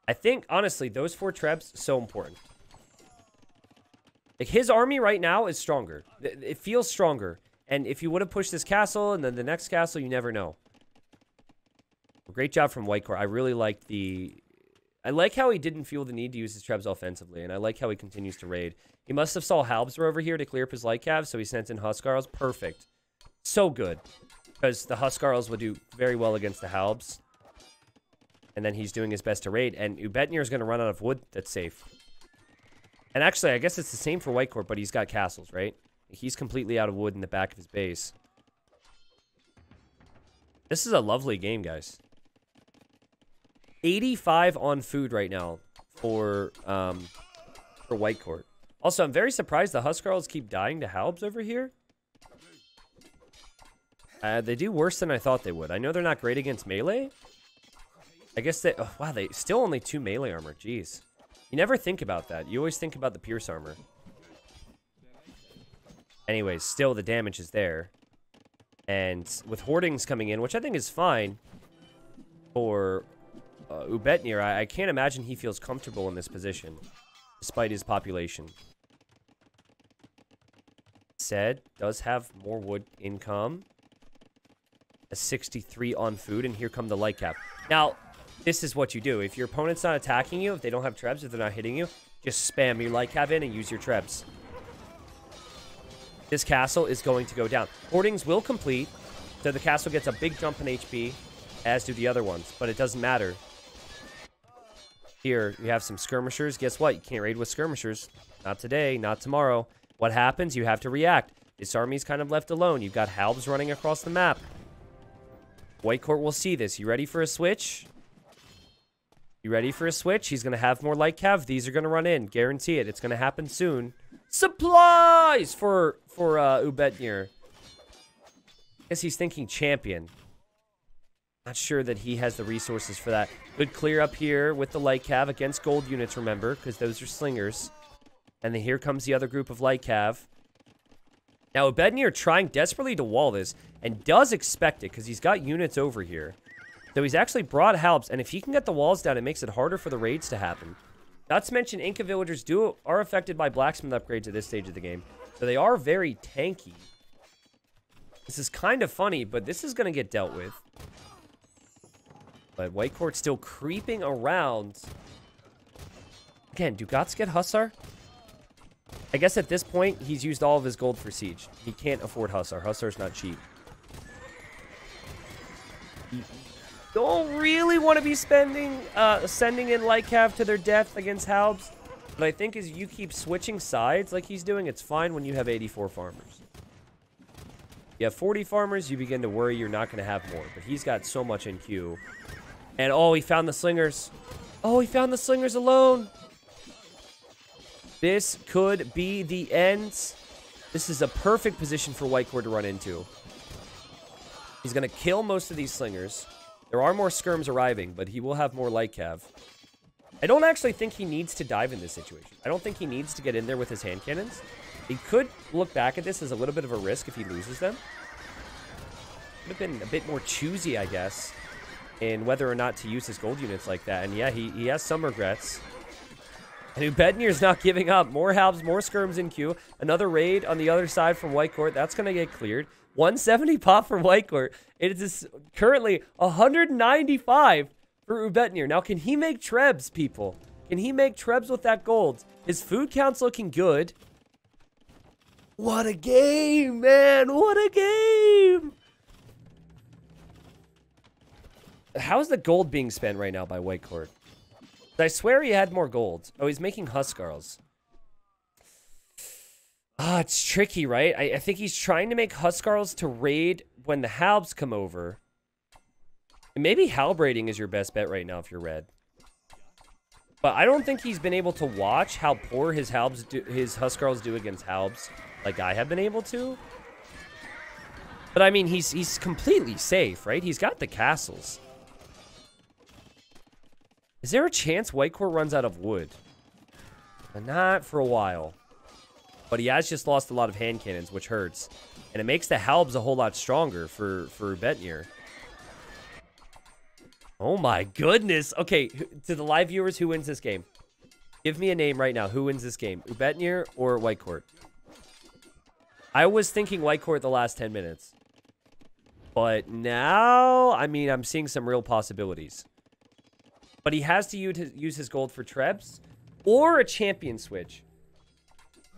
Speaker 1: I think, honestly, those 4 trebs, so important. Like, his army right now is stronger. It feels stronger. And if you would have pushed this castle and then the next castle, you never know. Great job from White Court. I really liked I like how he didn't feel the need to use his trebs offensively, and I like how he continues to raid. He must have saw Halbs were over here to clear up his light calves, so he sent in Huskarls. Perfect. So good. Because the Huskarls would do very well against the Halbs. And then he's doing his best to raid, and Ubetnir is going to run out of wood that's safe. And actually, I guess it's the same for White Court, but he's got castles, right? He's completely out of wood in the back of his base. This is a lovely game, guys. 85 on food right now for White Court. Also, I'm very surprised the Huskarls keep dying to Halbs over here. They do worse than I thought they would. I know they're not great against melee. I guess they... Oh, wow, they still only 2 melee armor. Jeez. You never think about that. You always think about the pierce armor. Anyways, still the damage is there. And with hoardings coming in, which I think is fine for Ubetnir, I can't imagine he feels comfortable in this position, despite his population. Said, does have more wood income. A 63 on food, and here come the light cap. Now, this is what you do. If your opponent's not attacking you, if they don't have trebs, if they're not hitting you, just spam your light cap in and use your trebs. This castle is going to go down. Hoardings will complete, so the castle gets a big jump in HP, as do the other ones, but it doesn't matter. Here, you have some skirmishers. Guess what? You can't raid with skirmishers. Not today, not tomorrow. What happens? You have to react. This army's kind of left alone. You've got Halbs running across the map. White Court will see this. You ready for a switch? You ready for a switch? He's going to have more light cav. These are going to run in. Guarantee it. It's going to happen soon. Supplies for Ubetnir. Guess he's thinking champion. Not sure that he has the resources for that. Good clear up here with the light cav against gold units, remember, because those are slingers. And then here comes the other group of light cav. Now, Ubetnir trying desperately to wall this and does expect it because he's got units over here. So he's actually brought Halbs, and if he can get the walls down, it makes it harder for the raids to happen. Not to mention, Inca villagers are affected by blacksmith upgrades at this stage of the game. So they are very tanky. This is kind of funny, but this is going to get dealt with. But White Court's still creeping around. Again, do Goths get Hussar? I guess at this point, he's used all of his gold for siege. He can't afford Hussar. Hussar's not cheap. You don't really want to be sending in light cav to their death against Halbs. But I think as you keep switching sides like he's doing, it's fine when you have 84 farmers. You have 40 farmers, you begin to worry you're not going to have more. But he's got so much in queue. And oh, he found the slingers. Oh, he found the slingers alone. This could be the end. This is a perfect position for White Court to run into. He's going to kill most of these slingers. There are more skirms arriving, but he will have more light cav. I don't actually think he needs to dive in this situation. I don't think he needs to get in there with his hand cannons. He could look back at this as a little bit of a risk if he loses them. Would have been a bit more choosy, I guess, in whether or not to use his gold units like that. And yeah, he has some regrets. And Ubetnir's not giving up. More halves, more skirms in queue. Another raid on the other side from White Court. That's going to get cleared. 170 pop from White Court. It is currently 195 for Ubetnir. Now, can he make trebs, people? Can he make trebs with that gold? His food count's looking good. What a game, man. What a game. How's the gold being spent right now by White Court? I swear he had more gold. Oh, he's making Huskarls. Ah, it's tricky, right? I think he's trying to make Huskarls to raid when the Halbs come over. And maybe Halb raiding is your best bet right now if you're red. But I don't think he's been able to watch how poor his Huskarls do against Halbs like I have been able to. But I mean, he's completely safe, right? He's got the castles. Is there a chance White Court runs out of wood? Not for a while. But he has just lost a lot of hand cannons, which hurts. And it makes the Halbs a whole lot stronger for Ubetnir. Oh my goodness. Okay, to the live viewers, who wins this game? Give me a name right now. Who wins this game? Ubetnir or White Court? I was thinking White Court the last 10 minutes. But now, I mean, I'm seeing some real possibilities. But he has to use his gold for trebs or a champion switch.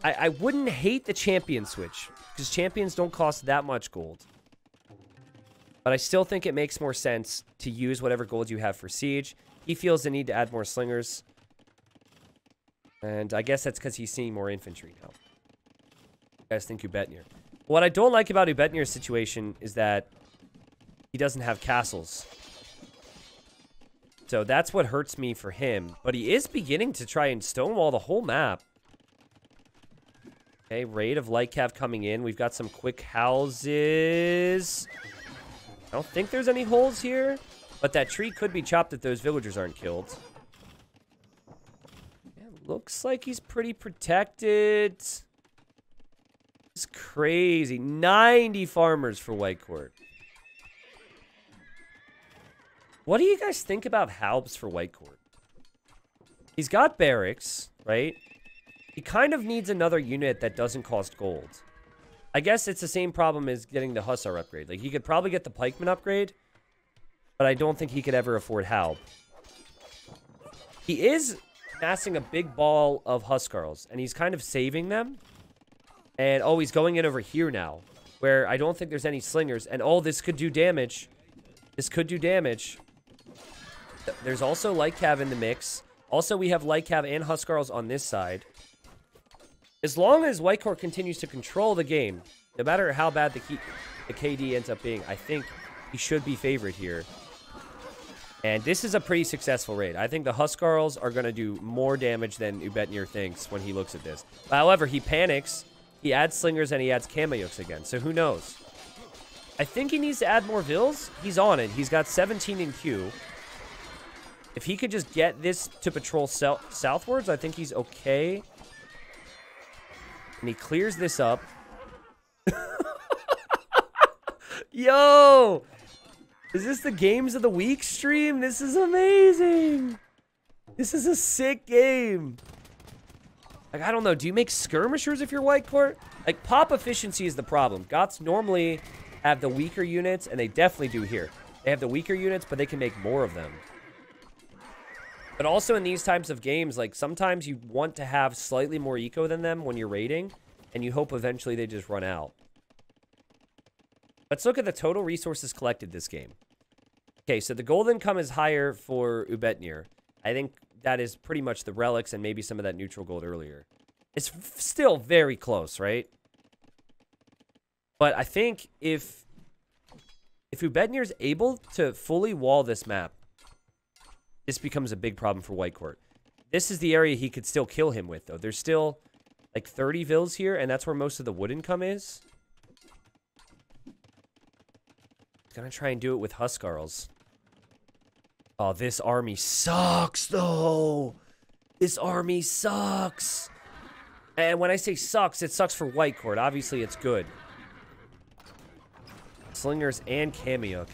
Speaker 1: I wouldn't hate the champion switch because champions don't cost that much gold. But I still think it makes more sense to use whatever gold you have for siege. He feels the need to add more slingers. And I guess that's because he's seeing more infantry now. You guys think Ubetnir. What I don't like about Ubetnir's situation is that he doesn't have castles. So that's what hurts me for him. But he is beginning to try and stonewall the whole map. Okay, raid of light cav coming in. We've got some quick houses. I don't think there's any holes here. But that tree could be chopped if those villagers aren't killed. Yeah, looks like he's pretty protected. It's crazy. 90 farmers for White Court. What do you guys think about Halbs for White Court? He's got barracks, right? He kind of needs another unit that doesn't cost gold. I guess it's the same problem as getting the Hussar upgrade. Like, he could probably get the Pikeman upgrade, but I don't think he could ever afford Halb. He is amassing a big ball of Huskarls, and he's kind of saving them. And, oh, he's going in over here now, where I don't think there's any slingers. And, oh, this could do damage. This could do damage. There's also light cav in the mix. Also, we have light cav and Huskarls on this side. As long as White Court continues to control the game, no matter how bad the KD ends up being, I think he should be favored here. And this is a pretty successful raid. I think the Huskarls are going to do more damage than Ubetnir thinks when he looks at this. However, he panics. He adds slingers and he adds Kameyuks again. So who knows? I think he needs to add more vills. He's on it. He's got 17 in queue. If he could just get this to patrol southwards, I think he's okay. And he clears this up. Yo! Is this the Games of the Week stream? This is amazing! This is a sick game. Like, I don't know. Do you make skirmishers if you're White Court? Like, pop efficiency is the problem. Goths normally have the weaker units, and they definitely do here. They have the weaker units, but they can make more of them. But also in these types of games, like, sometimes you want to have slightly more eco than them when you're raiding, and you hope eventually they just run out. Let's look at the total resources collected this game. Okay, so the gold income is higher for Ubetnir. I think that is pretty much the relics and maybe some of that neutral gold earlier. It's still very close, right? But I think if Ubetnir is able to fully wall this map, this becomes a big problem for White Court. this is the area he could still kill him with, though. There's still, like, 30 vills here, and that's where most of the wood income is. Gonna try and do it with Huskarls. Oh, this army sucks, though. This army sucks. And when I say sucks, it sucks for White Court. Obviously, it's good. Slingers and Cameo.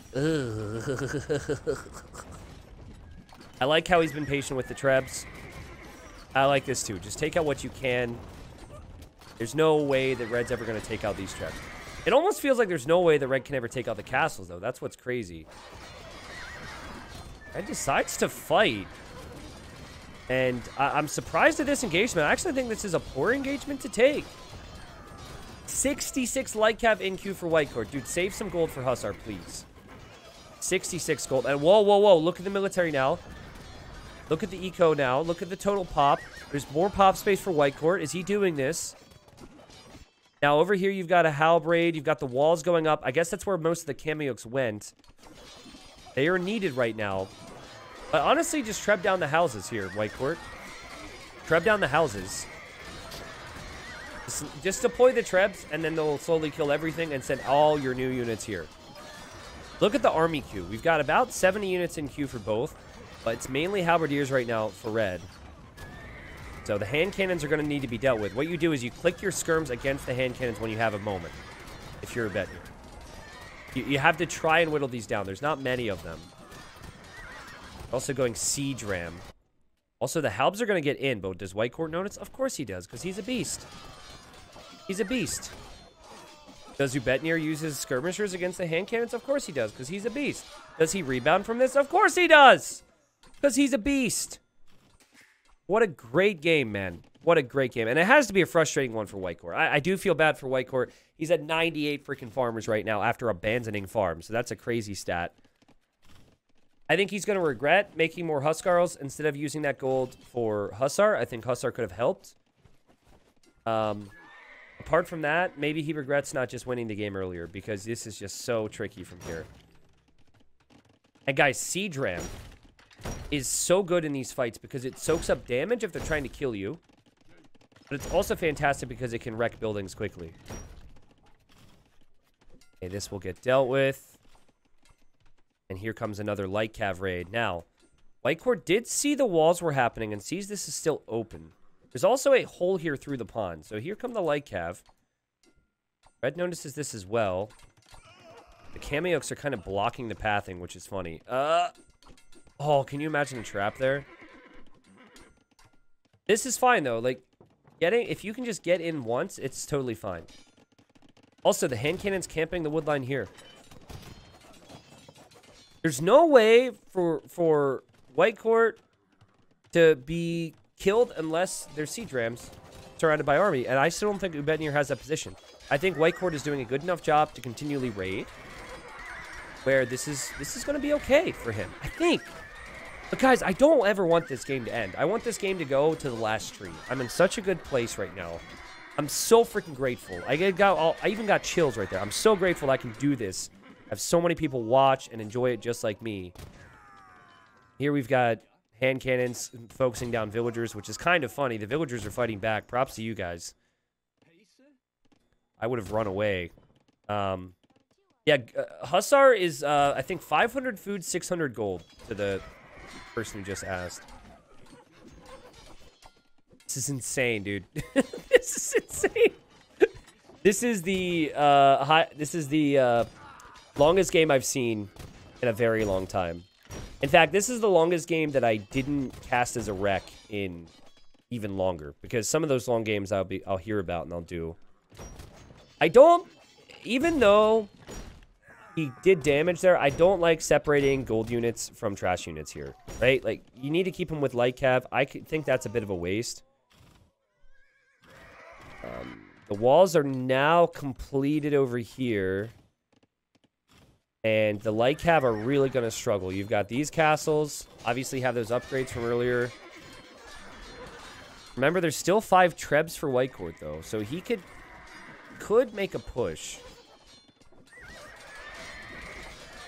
Speaker 1: I like how he's been patient with the Trebs. I like this too. Just take out what you can. There's no way that Red's ever going to take out these Trebs. It almost feels like there's no way that Red can ever take out the castles, though. That's what's crazy. Red decides to fight. And I'm surprised at this engagement. I actually think this is a poor engagement to take. 66 light cav in queue for White Court. Dude, save some gold for Hussar, please. 66 gold. And whoa, whoa, whoa. Look at the military now. Look at the eco now. Look at the total pop. There's more pop space for White Court. Is he doing this? Now, over here, you've got a halberd. You've got the walls going up. I guess that's where most of the cameos went. They are needed right now. But honestly, just treb down the houses here, White Court. Treb down the houses. Just deploy the trebs, and then they'll slowly kill everything and send all your new units here. Look at the army queue. We've got about 70 units in queue for both, but it's mainly halberdiers right now for red. So the hand cannons are going to need to be dealt with. What you do is you click your skirms against the hand cannons when you have a moment, if you're Ubetnir. You have to try and whittle these down. There's not many of them. Also going siege ram. Also, the halbs are going to get in, but does White Court notice? Of course he does, because he's a beast. He's a beast. Does Ubetnir use his skirmishers against the hand cannons? Of course he does, because he's a beast. Does he rebound from this? Of course he does! Because he's a beast. What a great game, man. What a great game. And it has to be a frustrating one for White Court. I do feel bad for White Court. He's at 98 freaking farmers right now after abandoning farms. So that's a crazy stat. I think he's going to regret making more Huskarls instead of using that gold for Hussar. I think Hussar could have helped. Apart from that, maybe he regrets not just winning the game earlier, because this is just so tricky from here. And guys, Siege Ram is so good in these fights because it soaks up damage if they're trying to kill you. But it's also fantastic because it can wreck buildings quickly. Okay, this will get dealt with. And here comes another light cav raid. Now, White Court did see the walls were happening and sees this is still open. There's also a hole here through the pond. So here come the light cav. Red notices this as well. The cameos are kind of blocking the pathing, which is funny. Oh, can you imagine a trap there? This is fine, though. Like, if you can just get in once, it's totally fine. Also, the hand cannon's camping the wood line here. There's no way for White Court to be killed unless there's siege rams surrounded by army, and I still don't think Ubetnir has that position. I think White Court is doing a good enough job to continually raid, where this is going to be okay for him, I think. But guys, I don't ever want this game to end. I want this game to go to the last tree. I'm in such a good place right now. I'm so freaking grateful. I even got chills right there. I'm so grateful I can do this. Have so many people watch and enjoy it just like me. Here we've got hand cannons focusing down villagers, which is kind of funny. The villagers are fighting back. Props to you guys. I would have run away. Yeah, Hussar is, I think, 500 food, 600 gold to the person who just asked. This is insane, dude. This is insane. This is the longest game I've seen in a very long time. In fact, this is the longest game that I didn't cast as a rec in even longer, because some of those long games I'll hear about and I'll do. Even though he did damage there, I don't like separating gold units from trash units here, right? Like, you need to keep them with light cav. I think that's a bit of a waste. The walls are now completed over here. And the light cav are really going to struggle. You've got these castles. Obviously have those upgrades from earlier. Remember, there's still 5 trebs for White Court, though. So he could make a push.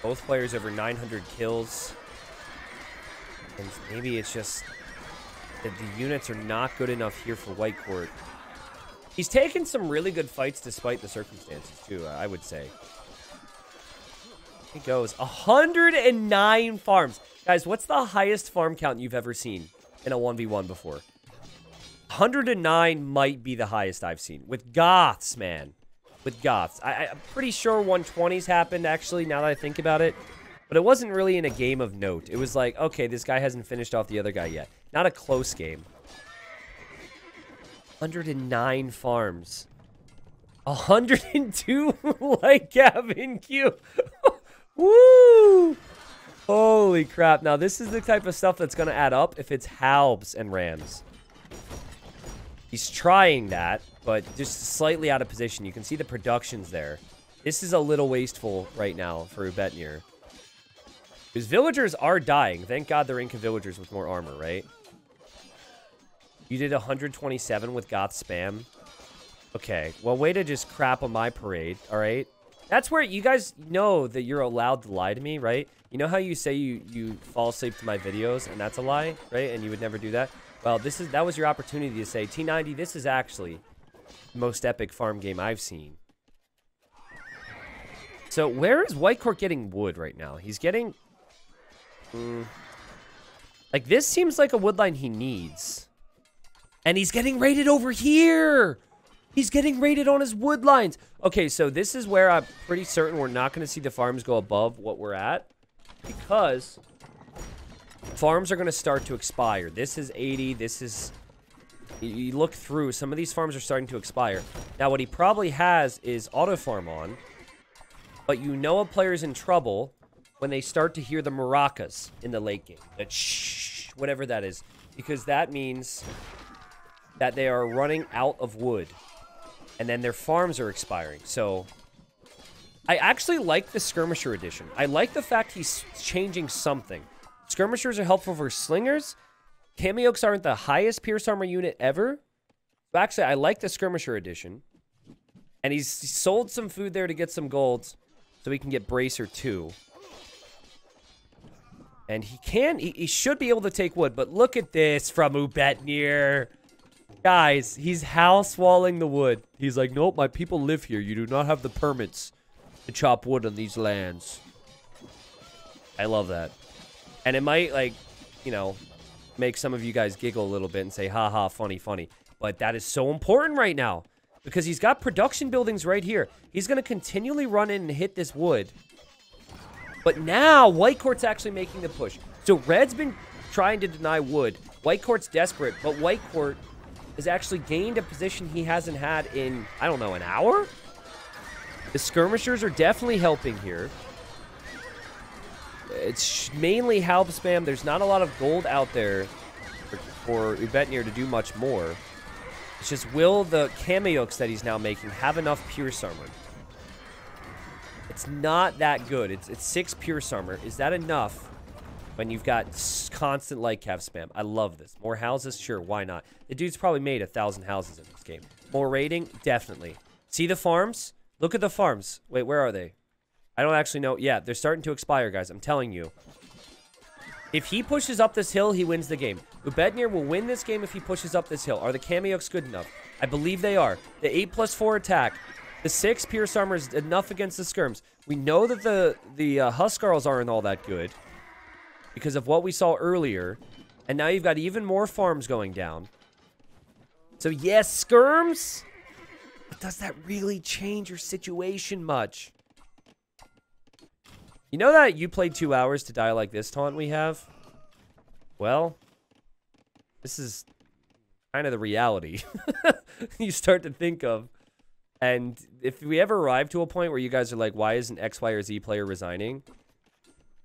Speaker 1: Both players over 900 kills. And maybe it's just that the units are not good enough here for White Court. He's taken some really good fights despite the circumstances, too, I would say. He goes 109 farms. Guys, what's the highest farm count you've ever seen in a 1v1 before? 109 might be the highest I've seen. With Goths, man. With Goths. I'm pretty sure 120s happened, actually, now that I think about it. But it wasn't really in a game of note. It was like, okay, this guy hasn't finished off the other guy yet. Not a close game. 109 farms. 102 like Gavin Q. Woo! Holy crap. Now, this is the type of stuff that's going to add up if it's halbs and rams. He's trying that, but just slightly out of position. You can see the productions there. This is a little wasteful right now for Ubetnir. His villagers are dying. Thank God they're Inca villagers with more armor, right? You did 127 with Goth spam. Okay, well, way to just crap on my parade, all right? That's where you guys know that you're allowed to lie to me, right? You know how you say you fall asleep to my videos, and that's a lie, right? And you would never do that? Well, that was your opportunity to say, T90, this is actually the most epic farm game I've seen. So where is White Court getting wood right now? He's getting... like, this seems like a wood line he needs. And he's getting raided over here! He's getting raided on his wood lines. Okay, so this is where I'm pretty certain we're not going to see the farms go above what we're at. Because farms are going to start to expire. This is 80. This is... You look through. Some of these farms are starting to expire. Now, what he probably has is auto farm on. But you know a player's in trouble when they start to hear the maracas in the late game. The shh, whatever that is. Because that means that they are running out of wood. And then their farms are expiring. So, I actually like the Skirmisher edition. I like the fact he's changing something. Skirmishers are helpful for slingers. Cameoks aren't the highest Pierce Armor unit ever. But actually, I like the Skirmisher edition. And he's sold some food there to get some gold. So he can get Bracer too. And he should be able to take wood. But look at this from Ubetnir. Guys, he's house walling the wood. He's like, nope, my people live here. You do not have the permits to chop wood on these lands. I love that. And it might, like, you know, make some of you guys giggle a little bit and say, haha, funny, funny. But that is so important right now. Because he's got production buildings right here. He's going to continually run in and hit this wood. But now, White Court's actually making the push. So Red's been trying to deny wood. White Court's desperate, but White Court has actually gained a position he hasn't had in, I don't know, an hour? The skirmishers are definitely helping here. It's mainly halb spam. There's not a lot of gold out there for Ubetnir to do much more. It's just, will the cameoks that he's now making have enough Pierce Armor? It's not that good. It's 6 Pierce Armor. Is that enough when you've got constant light cav spam? I love this. More houses? Sure, why not? The dude's probably made 1,000 houses in this game. More raiding? Definitely. See the farms? Look at the farms. Wait, where are they? I don't actually know. Yeah, they're starting to expire, guys. I'm telling you. If he pushes up this hill, he wins the game. Ubetnir will win this game if he pushes up this hill. Are the cameoks good enough? I believe they are. The 8+4 attack. The 6 Pierce Armor is enough against the skirms. We know that the Huskarls aren't all that good because of what we saw earlier. And now you've got even more farms going down. So yes, skirms. But does that really change your situation much? You know that you played 2 hours to die like this taunt we have? Well, this is kind of the reality you start to think of. And if we ever arrive to a point where you guys are like, why isn't X, Y, or Z player resigning?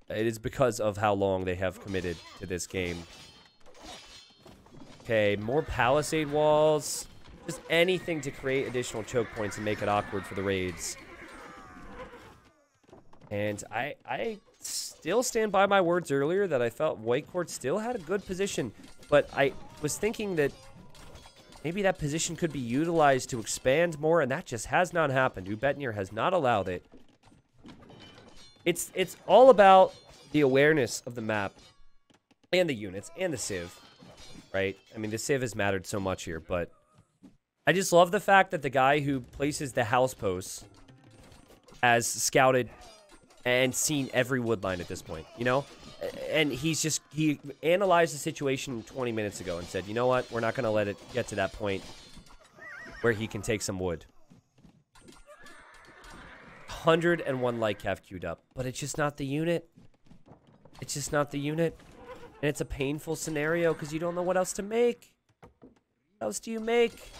Speaker 1: It is because of how long they have committed to this game. Okay, more palisade walls. Just anything to create additional choke points and make it awkward for the raids. And I still stand by my words earlier that I felt White Court still had a good position. But I was thinking that maybe that position could be utilized to expand more, and that just has not happened. Ubetnir has not allowed it. It's all about the awareness of the map and the units and the civ. right? I mean, the civ has mattered so much here, but I just love the fact that the guy who places the house posts has scouted and seen every wood line at this point, you know? And he analyzed the situation 20 minutes ago and said, you know what? We're not going to let it get to that point where he can take some wood. 101 light cav queued up, but it's just not the unit. It's just not the unit. And it's a painful scenario because you don't know what else to make. What else do you make?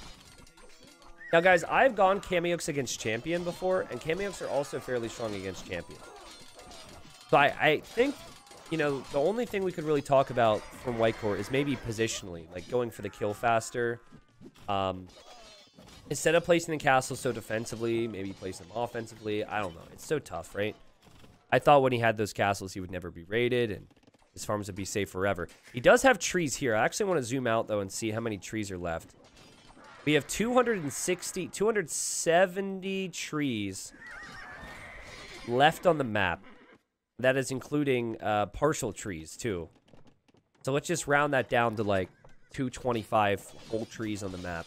Speaker 1: Now, guys, I've gone Kamioks against Champion before, and Kamioks are also fairly strong against Champion. So I think, you know, the only thing we could really talk about from Whitecore is maybe positionally, like going for the kill faster. Instead of placing the castle so defensively, maybe place them offensively. I don't know. It's so tough, right? I thought when he had those castles, he would never be raided, and his farms would be safe forever. He does have trees here. I actually want to zoom out, though, and see how many trees are left. We have 270 trees left on the map. That is including partial trees, too. So let's just round that down to, like, 225 whole trees on the map.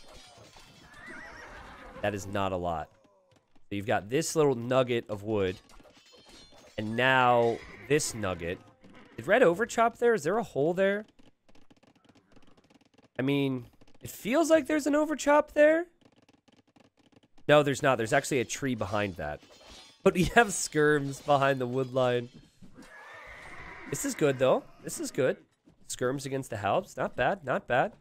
Speaker 1: That is not a lot. So you've got this little nugget of wood. And now this nugget. Did Red overchop there? Is there a hole there? I mean, it feels like there's an overchop there. No, there's not. There's actually a tree behind that. But we have skirms behind the wood line. This is good, though. This is good. Skirms against the Halbs. Not bad. Not bad.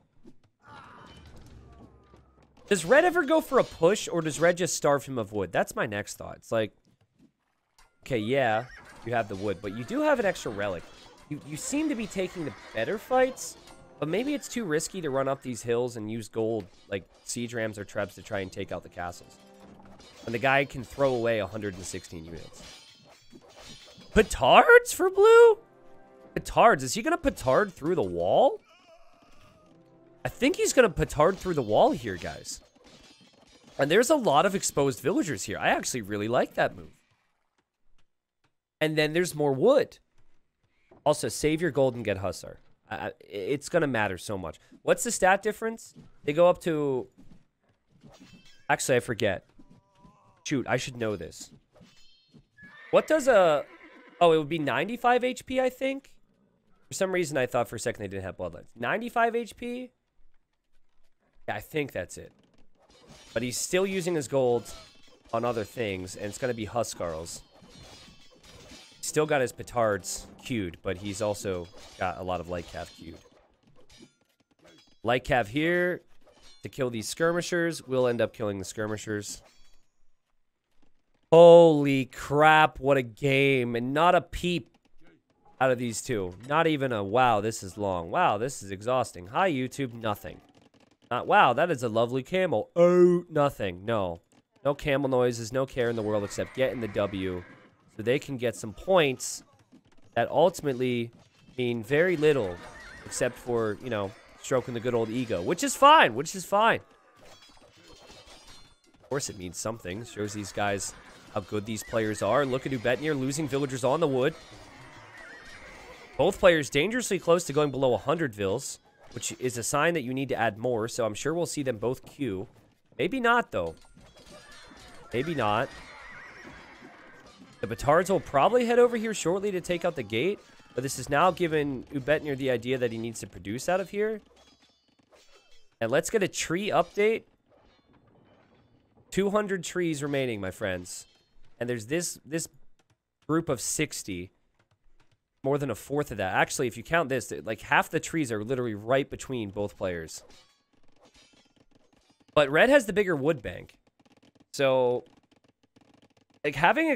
Speaker 1: Does Red ever go for a push, or does Red just starve him of wood? That's my next thought. It's like, okay, yeah, you have the wood, but you do have an extra relic. You seem to be taking the better fights, but maybe it's too risky to run up these hills and use gold, like siege rams or trebs, to try and take out the castles. And the guy can throw away 116 units. Petards for blue? Petards. Is he going to petard through the wall? I think he's going to petard through the wall here, guys. And there's a lot of exposed villagers here. I actually really like that move. And then there's more wood. Also, save your gold and get Hussar. It's going to matter so much. What's the stat difference? They go up to... Actually, I forget. Shoot, I should know this. What does a... Oh, it would be 95 HP, I think. For some reason, I thought for a second they didn't have bloodlines. 95 HP? Yeah, I think that's it. But he's still using his gold on other things, and it's going to be Huskarls. Still got his petards queued, but he's also got a lot of light cav queued. Light cav here to kill these skirmishers. We'll end up killing the skirmishers. Holy crap, what a game. And not a peep out of these two. Not even a, wow, this is long. Wow, this is exhausting. Hi, YouTube, nothing. Not, wow, that is a lovely camel. Oh, nothing. No. No camel noises, no care in the world except getting the W. So they can get some points that ultimately mean very little except for, you know, stroking the good old ego. Which is fine, which is fine. Of course it means something. Shows these guys how good these players are. Look at Ubetnir losing villagers on the wood. Both players dangerously close to going below 100 vills, which is a sign that you need to add more, so I'm sure we'll see them both queue. Maybe not, though. Maybe not. The Batards will probably head over here shortly to take out the gate, but this has now given Ubetnir the idea that he needs to produce out of here. And let's get a tree update. 200 trees remaining, my friends. And there's this group of 60. More than a fourth of that. Actually, if you count this, like half the trees are literally right between both players. But Red has the bigger wood bank. So, like having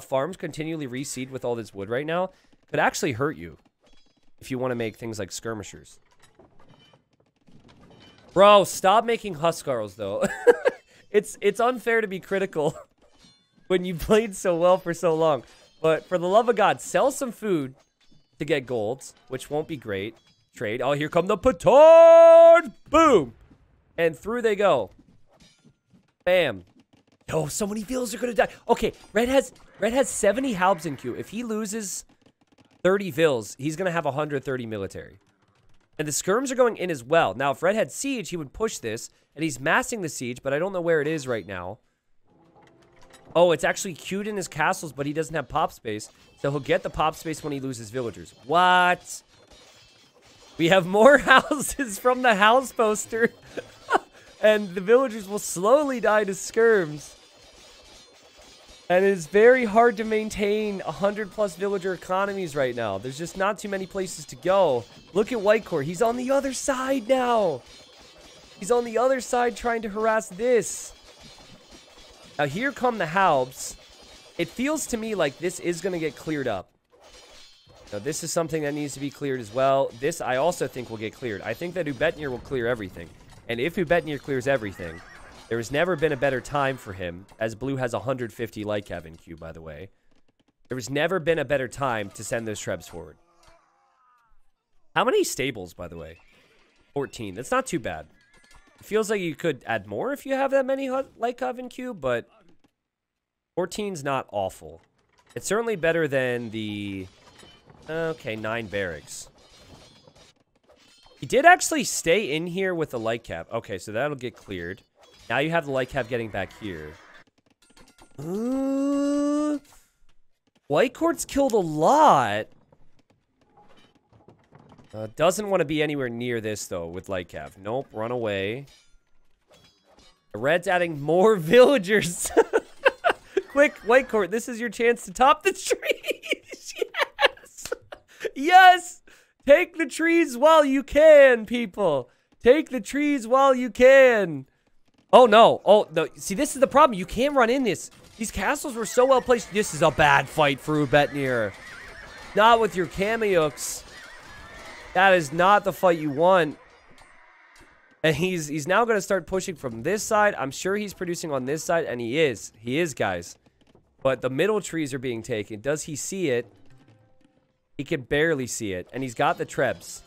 Speaker 1: farms continually reseed with all this wood right now could actually hurt you if you want to make things like skirmishers. Bro, stop making Huskarls, though. It's unfair to be critical when you played so well for so long. But for the love of God, sell some food to get golds, which won't be great. Trade. Oh, here come the petard! Boom! And through they go. Bam. Oh, so many vills are going to die. Okay, Red has 70 halbs in queue. If he loses 30 vills, he's going to have 130 military. And the skirms are going in as well. Now, if Red had siege, he would push this. And he's massing the siege, but I don't know where it is right now. Oh, it's actually queued in his castles, but he doesn't have pop space. So he'll get the pop space when he loses villagers. What? We have more houses from the house poster. And the villagers will slowly die to skirms. And it is very hard to maintain 100+ villager economies right now. There's just not too many places to go. Look at White Court. He's on the other side now. He's on the other side trying to harass this. Now here come the Halbs. It feels to me like this is going to get cleared up. Now this is something that needs to be cleared as well. This I also think will get cleared. I think that Ubetnir will clear everything. And if Ubetnir clears everything, there has never been a better time for him, as Blue has 150 Lycav in queue, by the way. There has never been a better time to send those Trebs forward. How many stables, by the way? 14. That's not too bad. It feels like you could add more if you have that many Lycav in queue, but 14's not awful. It's certainly better than the... Okay, 9 barracks. He did actually stay in here with the Lycav. Okay, so that'll get cleared. Now you have the Lycav getting back here. White Court's killed a lot. Doesn't want to be anywhere near this, though, with Lycav. Nope, run away. The Red's adding more villagers. Quick, White Court, this is your chance to top the trees. Yes! Yes! Take the trees while you can, people. Take the trees while you can. Oh, no. Oh, no. See, this is the problem. You can't run in this. These castles were so well placed. This is a bad fight for Ubetnir. Not with your Kameyuks. That is not the fight you want. And he's now going to start pushing from this side. I'm sure he's producing on this side, and he is. He is, guys. But the middle trees are being taken. Does he see it? He can barely see it. And he's got the Trebs.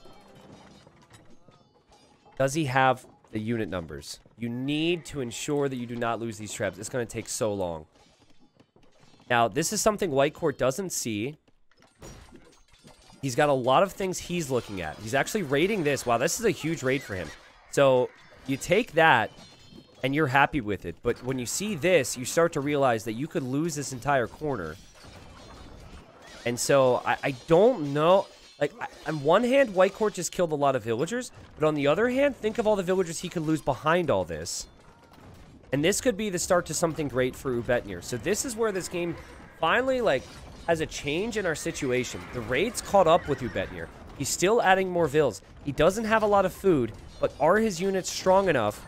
Speaker 1: Does he have the unit numbers? You need to ensure that you do not lose these Trebs. It's going to take so long. Now, this is something White Court doesn't see. He's got a lot of things he's looking at. He's actually raiding this. Wow, this is a huge raid for him. So, you take that, and you're happy with it. But when you see this, you start to realize that you could lose this entire corner. And so, I don't know. Like, on one hand, White Court just killed a lot of villagers. But on the other hand, think of all the villagers he could lose behind all this. And this could be the start to something great for Ubetnir. So this is where this game finally, like, has a change in our situation. The raid's caught up with Ubetnir. He's still adding more vills. He doesn't have a lot of food. But are his units strong enough?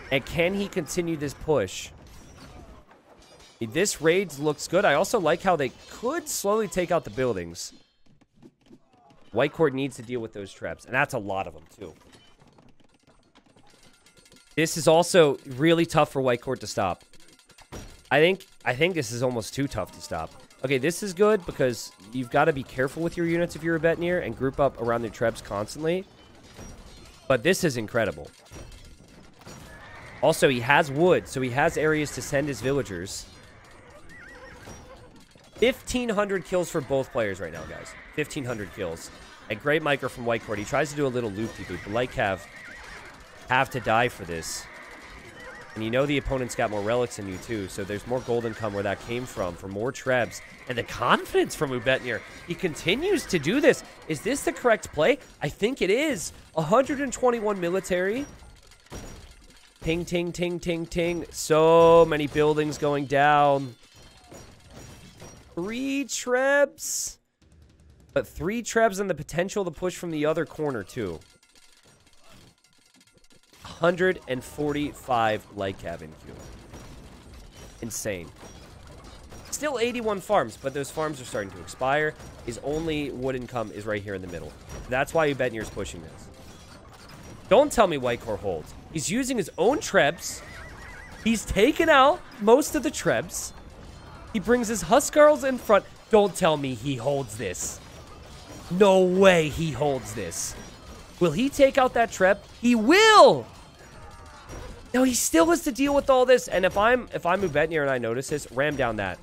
Speaker 1: And can he continue this push? This raid looks good. I also like how they could slowly take out the buildings. White Court needs to deal with those traps. And that's a lot of them, too. This is also really tough for White Court to stop. I think this is almost too tough to stop. Okay, this is good because you've got to be careful with your units if you're a Ubetnir and group up around their trebs constantly. But this is incredible. Also, he has wood, so he has areas to send his villagers. 1,500 kills for both players right now, guys. 1,500 kills. And great micro from White Court. He tries to do a little loop-de-loop. But Lycav have to die for this. And you know the opponent's got more relics than you, too. So there's more gold income where that came from. For more trebs. And the confidence from Ubetnir. He continues to do this. Is this the correct play? I think it is. 121 military. Ting, ting, ting, ting, ting. So many buildings going down. 3 trebs. But 3 trebs and the potential to push from the other corner, too. 145 Lycav in queue. Insane. Still 81 farms, but those farms are starting to expire. His only wood income is right here in the middle. That's why Ubetnir is pushing this. Don't tell me White Court holds. He's using his own trebs. He's taken out most of the trebs. He brings his Huskarls in front. Don't tell me he holds this. No way he holds this. Will he take out that treb? He will! No, he still has to deal with all this. And if I'm Ubetnir and I notice this, ram down that.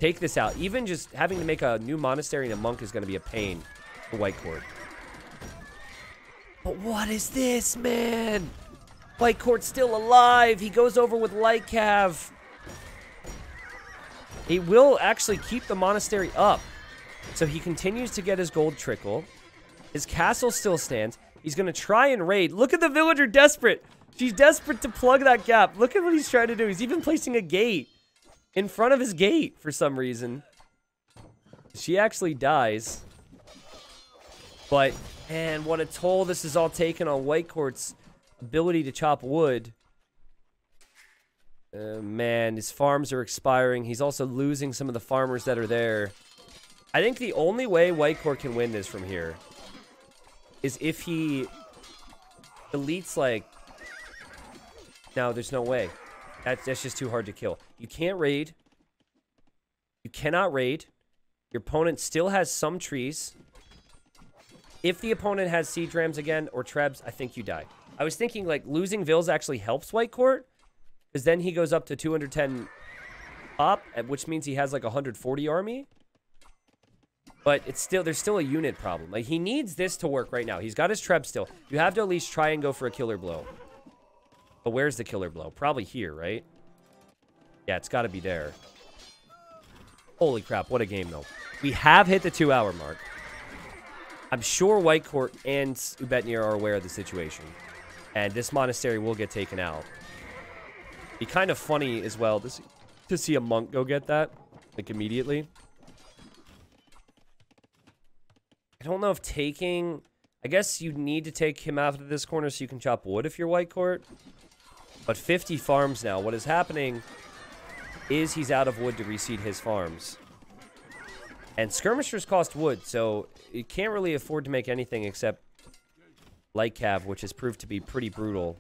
Speaker 1: Take this out. Even just having to make a new monastery and a monk is going to be a pain for White Court. But what is this, man? White Court's still alive. He goes over with Light Cav. He will actually keep the monastery up. So he continues to get his gold trickle. His castle still stands. He's going to try and raid. Look at the villager desperate. She's desperate to plug that gap. Look at what he's trying to do. He's even placing a gate in front of his gate for some reason. She actually dies. But, man, what a toll this is all taken on White Court's ability to chop wood. Man, his farms are expiring. He's also losing some of the farmers that are there. I think the only way White Court can win this from here is if he deletes, like... No, there's no way. That's just too hard to kill. You can't raid. You cannot raid. Your opponent still has some trees. If the opponent has siege rams again or trebs, I think you die. I was thinking, like, losing Vills actually helps White Court, because then he goes up to 210 pop, which means he has, like, 140 army. But it's still, there's still a unit problem. Like, he needs this to work right now. He's got his treb still. You have to at least try and go for a killer blow. But where's the killer blow? Probably here, right? Yeah, it's got to be there. Holy crap, what a game, though. We have hit the 2-hour mark. I'm sure White Court and Ubetnir are aware of the situation. And this monastery will get taken out. Be kind of funny as well to see a monk go get that, like, immediately. I don't know if taking... I guess you need to take him out of this corner so you can chop wood if you're White Court. But 50 farms now. What is happening is he's out of wood to reseed his farms. And skirmishers cost wood, so you can't really afford to make anything except Light Cav, which has proved to be pretty brutal.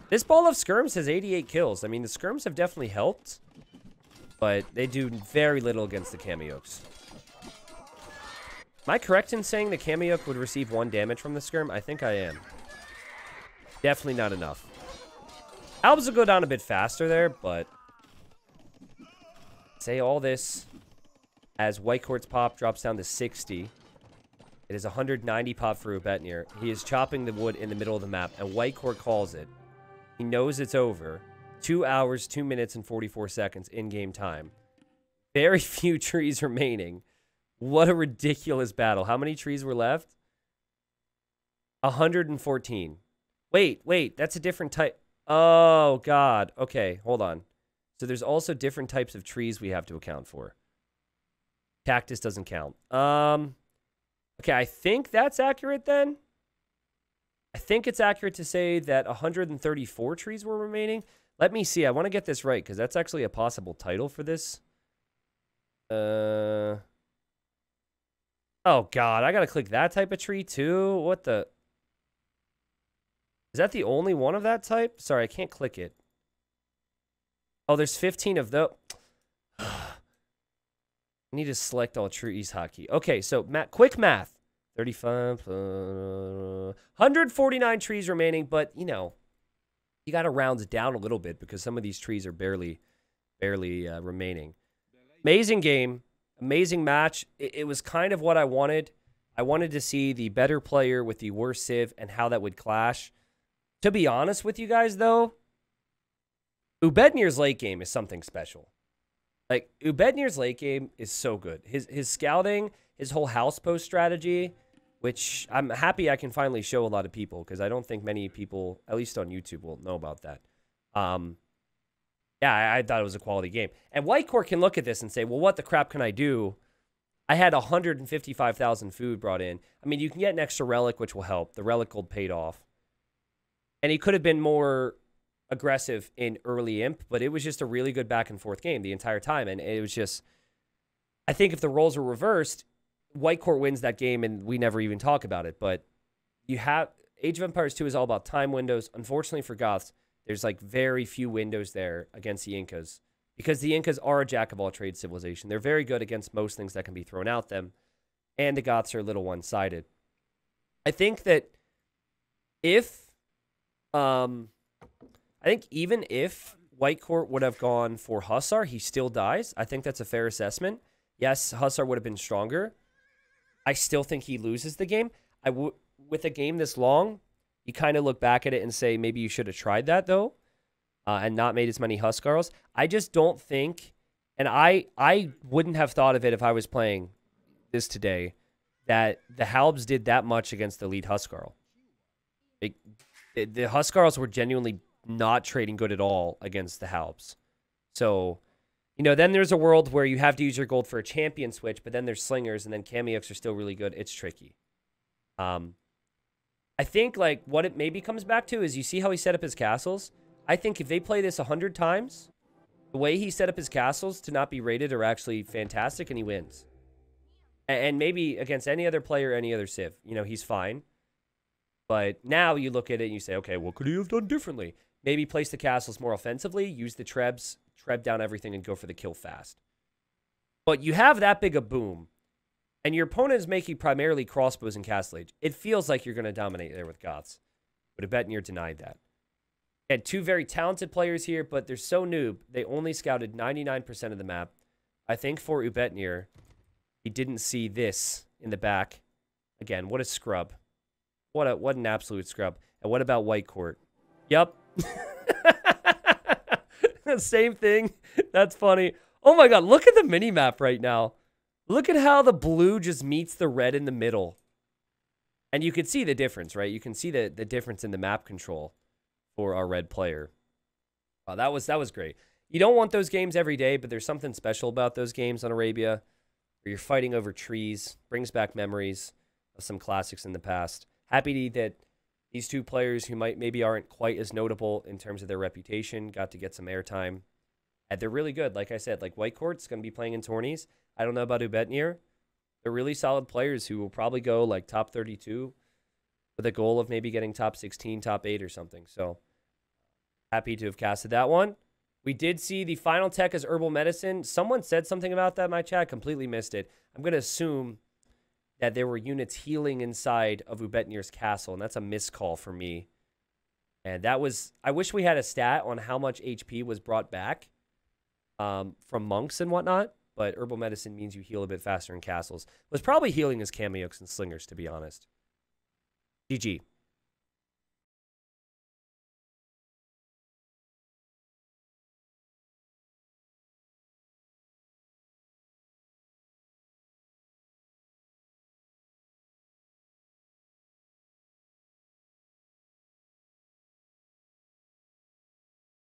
Speaker 1: This ball of skirms has 88 kills. I mean, the skirms have definitely helped, but they do very little against the Kamiyuks. Am I correct in saying the Kamiyuk would receive 1 damage from the skirm? I think I am. Definitely not enough. Albs will go down a bit faster there, but... Say all this as White Court's pop drops down to 60. It is 190 pop for Ubetnir. He is chopping the wood in the middle of the map, and White Court calls it. He knows it's over. 2 hours, 2 minutes, and 44 seconds in-game time. Very few trees remaining. What a ridiculous battle. How many trees were left? 114. Wait, that's a different type. Oh, God. Okay, hold on. So there's also different types of trees we have to account for. Cactus doesn't count. Okay, I think that's accurate then. I think it's accurate to say that 134 trees were remaining. Let me see. I want to get this right because that's actually a possible title for this. Oh, God. I got to click that type of tree, too? What the... Is that the only one of that type? Sorry, I can't click it. Oh, there's 15 of those. I need to select all trees hockey. Okay, so quick math. 35... 149 trees remaining, but, you know, you got to round it down a little bit because some of these trees are barely remaining. Amazing game. Amazing match. It was kind of what I wanted. I wanted to see the better player with the worse civ and how that would clash. To be honest with you guys, though, Ubetnir's late game is something special. Like, Ubetnir's late game is so good. His scouting, his whole house post strategy, which I'm happy I can finally show a lot of people because I don't think many people, at least on YouTube, will know about that. Yeah, I thought it was a quality game. And White Court can look at this and say, well, what the crap can I do? I had 155,000 food brought in. I mean, you can get an extra relic, which will help. The relic gold paid off. And he could have been more aggressive in early imp, but it was just a really good back and forth game the entire time. And it was just, I think if the roles were reversed, White Court wins that game and we never even talk about it. But you have, Age of Empires 2 is all about time windows. Unfortunately for Goths, there's like very few windows there against the Incas because the Incas are a jack of all trades civilization. They're very good against most things that can be thrown at them. And the Goths are a little one-sided. I think that I think even if White Court would have gone for Hussar, he still dies. I think that's a fair assessment. Yes, Hussar would have been stronger. I still think he loses the game. with a game this long, you kind of look back at it and say, maybe you should have tried that, though, and not made as many Huskarls. I just don't think, and I wouldn't have thought of it if I was playing this today, that the Halbs did that much against the lead Huskarl. The Huskarls were genuinely not trading good at all against the Halbs. So, you know, then there's a world where you have to use your gold for a champion switch, but then there's slingers, and then Kamioks are still really good. It's tricky. I think, like, what it maybe comes back to is you see how he set up his castles? I think if they play this 100 times, the way he set up his castles to not be rated are actually fantastic, and he wins. And maybe against any other player, any other civ, you know, he's fine. But now you look at it and you say, okay, what could he have done differently? Maybe place the castles more offensively, use the trebs, treb down everything, and go for the kill fast. But you have that big a boom, and your opponent is making primarily crossbows and castle age. It feels like you're going to dominate there with Goths. But Ubetnir denied that. Had two very talented players here, but they're so noob. They only scouted 99% of the map. I think for Ubetnir, he didn't see this in the back. Again, what a scrub. What an absolute scrub. And what about White Court? Yep. Same thing. That's funny. Oh my god, look at the mini-map right now. Look at how the blue just meets the red in the middle. And you can see the difference, right? You can see the difference in the map control for our red player. Wow, that was great. You don't want those games every day, but there's something special about those games on Arabia where you're fighting over trees. Brings back memories of some classics in the past. Happy that these two players who maybe aren't quite as notable in terms of their reputation got to get some airtime. And they're really good. Like I said, like White Court's going to be playing in tourneys. I don't know about Ubetnir. They're really solid players who will probably go like top 32 with a goal of maybe getting top 16, top 8 or something. So happy to have casted that one. We did see the final tech as herbal medicine. Someone said something about that in my chat. Completely missed it. I'm going to assume that there were units healing inside of Ubetnir's castle, and that's a miscall for me. And that was... I wish we had a stat on how much HP was brought back from monks and whatnot, but herbal medicine means you heal a bit faster in castles. Was probably healing his Kamioks and slingers, to be honest. GG.